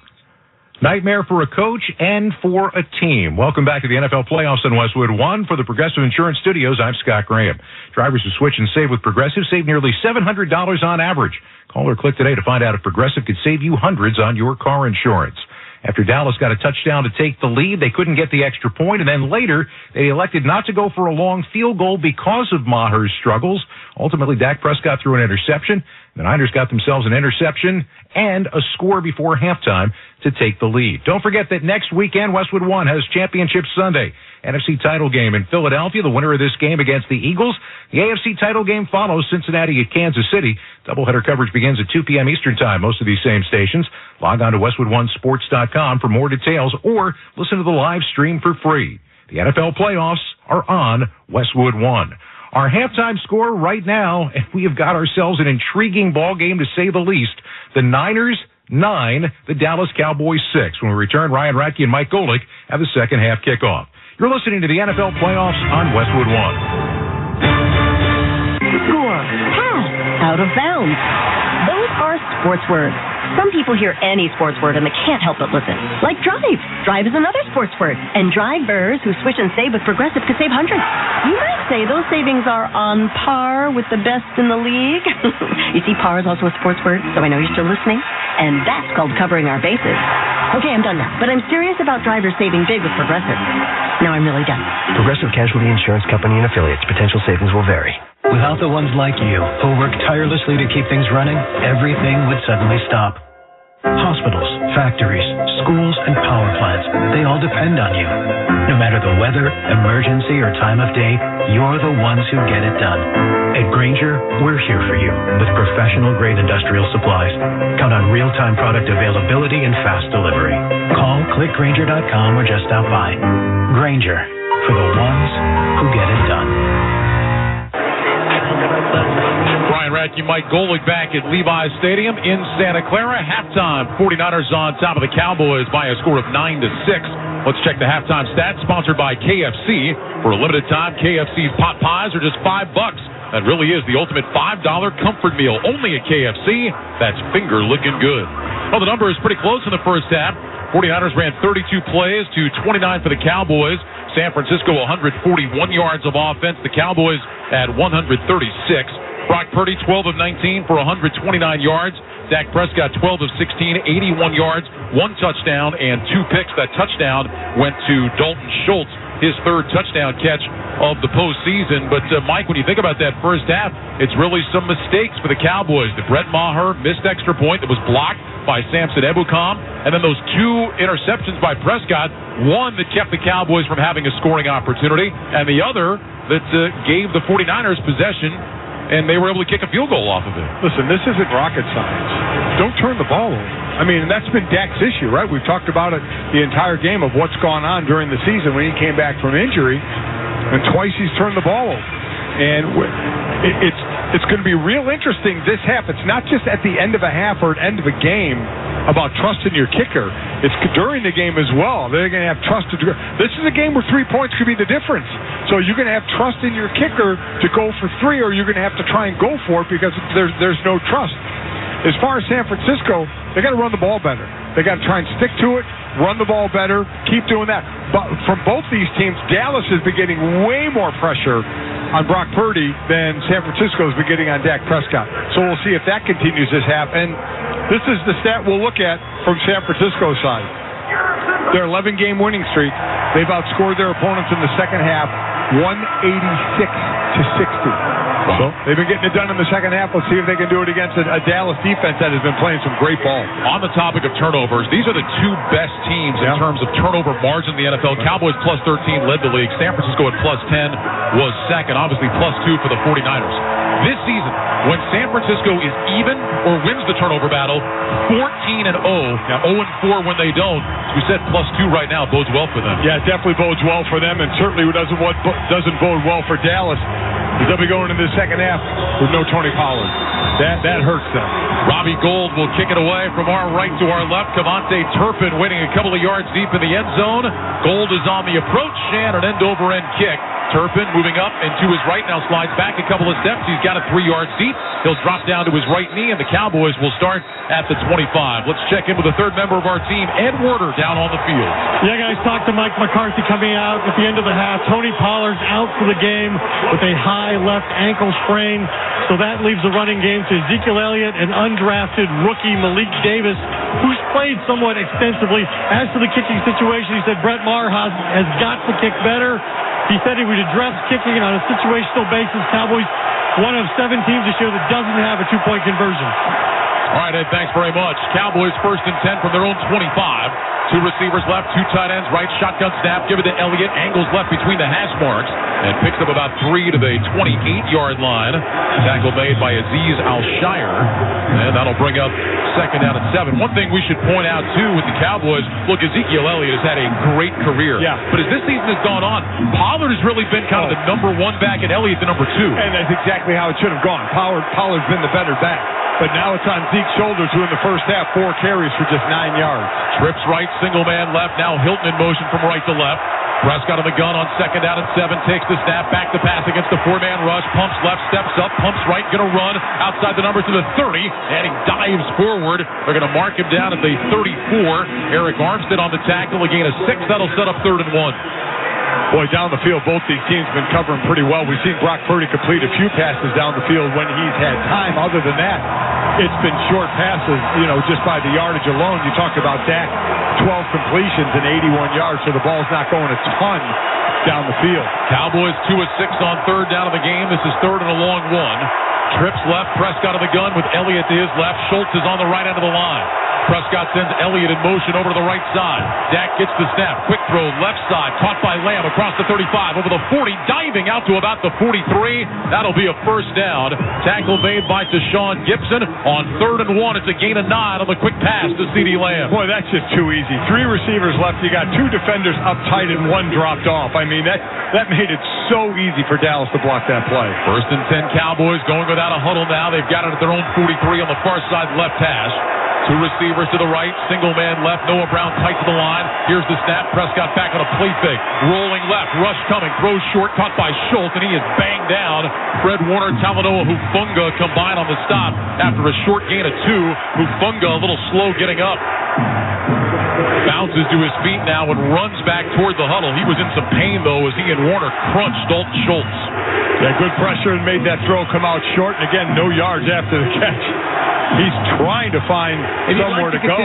Nightmare for a coach and for a team. Welcome back to the NFL playoffs on Westwood One. For the Progressive Insurance Studios, I'm Scott Graham. Drivers who switch and save with Progressive save nearly $700 on average. Call or click today to find out if Progressive could save you hundreds on your car insurance. After Dallas got a touchdown to take the lead, they couldn't get the extra point, and then later they elected not to go for a long field goal because of Maher's struggles. Ultimately, Dak Prescott threw an interception. The Niners got themselves an interception and a score before halftime to take the lead. Don't forget that next weekend, Westwood One has Championship Sunday. NFC title game in Philadelphia, the winner of this game against the Eagles. The AFC title game follows Cincinnati at Kansas City. Doubleheader coverage begins at 2 p.m. Eastern Time, most of these same stations. Log on to WestwoodOneSports.com for more details or listen to the live stream for free. The NFL playoffs are on Westwood One. Our halftime score right now, and we have got ourselves an intriguing ball game to say the least. The Niners 9, the Dallas Cowboys 6. When we return, Ryan Radke and Mike Golick have the second half kickoff. You're listening to the NFL playoffs on Westwood One. Score. Pass. Out of bounds. Those are sports words. Some people hear any sports word and they can't help but listen. Like drive. Drive is another sports word. And drivers who switch and save with Progressive could save hundreds. You might say those savings are on par with the best in the league. You see, par is also a sports word, so I know you're still listening. And that's called covering our bases. Okay, I'm done now. But I'm serious about drivers saving big with Progressive. Now I'm really done. Progressive Casualty Insurance Company and Affiliates. Potential savings will vary. Without the ones like you, who work tirelessly to keep things running, everything would suddenly stop. Hospitals, factories, schools, and power plants, they all depend on you. No matter the weather, emergency, or time of day, you're the ones who get it done. At Grainger, we're here for you with professional-grade industrial supplies. Count on real-time product availability and fast delivery. Call, clickgrainger.com, or just stop by. Grainger, for the ones who get it done. Brian Radke, Mike Golick back at Levi's Stadium in Santa Clara. Halftime, 49ers on top of the Cowboys by a score of 9-6. Let's check the halftime stats, sponsored by KFC. For a limited time, KFC's pot pies are just $5. That really is the ultimate $5 comfort meal, only at KFC. That's finger looking good. Well, the number is pretty close in the first half. 49ers ran 32 plays to 29 for the Cowboys. San Francisco 141 yards of offense. The Cowboys at 136. Brock Purdy 12 of 19 for 129 yards. Dak Prescott 12 of 16, 81 yards, 1 touchdown, and 2 picks. That touchdown went to Dalton Schultz, his third touchdown catch of the postseason. But, Mike, when you think about that first half, it's really some mistakes for the Cowboys. The Brett Maher missed extra point that was blocked by Samson Ebukam, and then those 2 interceptions by Prescott, one that kept the Cowboys from having a scoring opportunity, and the other that gave the 49ers possession, and they were able to kick a field goal off of it. Listen, this isn't rocket science. Don't turn the ball over. I mean, that's been Dak's issue, right? We've talked about it the entire game of what's gone on during the season when he came back from injury, and twice he's turned the ball over. And it's going to be real interesting this half. It's not just at the end of a half or at the end of a game about trusting your kicker. It's during the game as well. They're going to have trust. This is a game where 3 points could be the difference. So you're going to have trust in your kicker to go for 3, or you're going to have to try and go for it because there's no trust. As far as San Francisco, they got to run the ball better. They got to try and stick to it, run the ball better, keep doing that. But from both these teams, Dallas has been getting way more pressure on Brock Purdy than San Francisco has been getting on Dak Prescott. So we'll see if that continues this half. And this is the stat we'll look at from San Francisco's side. Their 11-game winning streak, they've outscored their opponents in the second half 186-60. So they've been getting it done in the second half. Let's see if they can do it against a Dallas defense that has been playing some great ball. On the topic of turnovers, these are the 2 best teams in terms of turnover margin in the NFL. Cowboys plus 13 led the league. San Francisco at plus 10 was second. Obviously plus 2 for the 49ers. This season, when San Francisco is even or wins the turnover battle, 14-0, 0-4 when they don't. We said plus 2 right now bodes well for them. Yeah, it definitely bodes well for them, and certainly doesn't bode well for Dallas. They'll be going into the second half with no Tony Pollard. That hurts them. Robbie Gould will kick it away from our right to our left. Cavante Turpin waiting a couple of yards deep in the end zone. Gould is on the approach and an end-over-end kick. Turpin moving up and to his right, now slides back a couple of steps. He's got it 3 yards deep. He'll drop down to his right knee, and the Cowboys will start at the 25. Let's check in with the third member of our team, Ed Werder, down on the field. Yeah, guys, talk to Mike McCarthy coming out at the end of the half. Tony Pollard's out for the game with a high left ankle sprain, so that leaves the running game to Ezekiel Elliott and undrafted rookie Malik Davis, who's played somewhat extensively. As for the kicking situation, he said Brett Maher has got to kick better. He said he would address kicking on a situational basis. Cowboys, one of 7 teams this year that doesn't have a 2-point conversion. All right, Ed, thanks very much. Cowboys 1st and 10 from their own 25. 2 receivers left, 2 tight ends right, shotgun snap, give it to Elliott, angles left between the hash marks, and picks up about 3 to the 28-yard line. Tackle made by Azeez Al-Shire, and that'll bring up second down at 7. One thing we should point out, too, with the Cowboys, look, Ezekiel Elliott has had a great career. Yeah. But as this season has gone on, Pollard has really been kind of the number 1 back, and Elliott the number 2. And that's exactly how it should have gone. Pollard's been the better back. But now it's on Zeke's shoulders, who in the first half, 4 carries for just 9 yards. Trips right, single man left. Now Hilton in motion from right to left. Prescott on the gun on 2nd down and 7. Takes the snap, back to pass against the 4-man rush. Pumps left, steps up, pumps right, going to run outside the numbers to the 30, and he dives forward. They're going to mark him down at the 34. Eric Armstead on the tackle. A gain of 6. That'll set up 3rd and 1. Boy, down the field, both these teams have been covering pretty well. We've seen Brock Purdy complete a few passes down the field when he's had time. Other than that, it's been short passes, just by the yardage alone. You talk about Dak, 12 completions and 81 yards, so the ball's not going a ton down the field. Cowboys 2 of 6 on 3rd down of the game. This is 3rd and a long 1. Trips left, Prescott on the gun with Elliott to his left. Schultz is on the right end of the line. Prescott sends Elliott in motion over to the right side. Dak gets the snap. Quick throw left side. Caught by Lamb across the 35. Over the 40. Diving out to about the 43. That'll be a first down. Tackle made by Deshaun Gibson. On 3rd and 1. It's a gain of 9 on the quick pass to CeeDee Lamb. Boy, that's just too easy. 3 receivers left. You got 2 defenders up tight and 1 dropped off. I mean, that made it so easy for Dallas to block that play. 1st and 10 Cowboys going without a huddle now. They've got it at their own 43 on the far side left hash. 2 receivers to the right, single man left. Noah Brown tight to the line. Here's the snap. Prescott back on a play fake. Rolling left, rush coming, throws short, caught by Schultz, and he is banged down. Fred Warner, Talanoa Hufanga combine on the stop after a short gain of 2. Hufanga a little slow getting up. Bounces to his feet now and runs back toward the huddle. He was in some pain, though, as he and Warner crunched Dalton Schultz. Yeah, good pressure and made that throw come out short. And again, no yards after the catch. He's trying to find somewhere to go.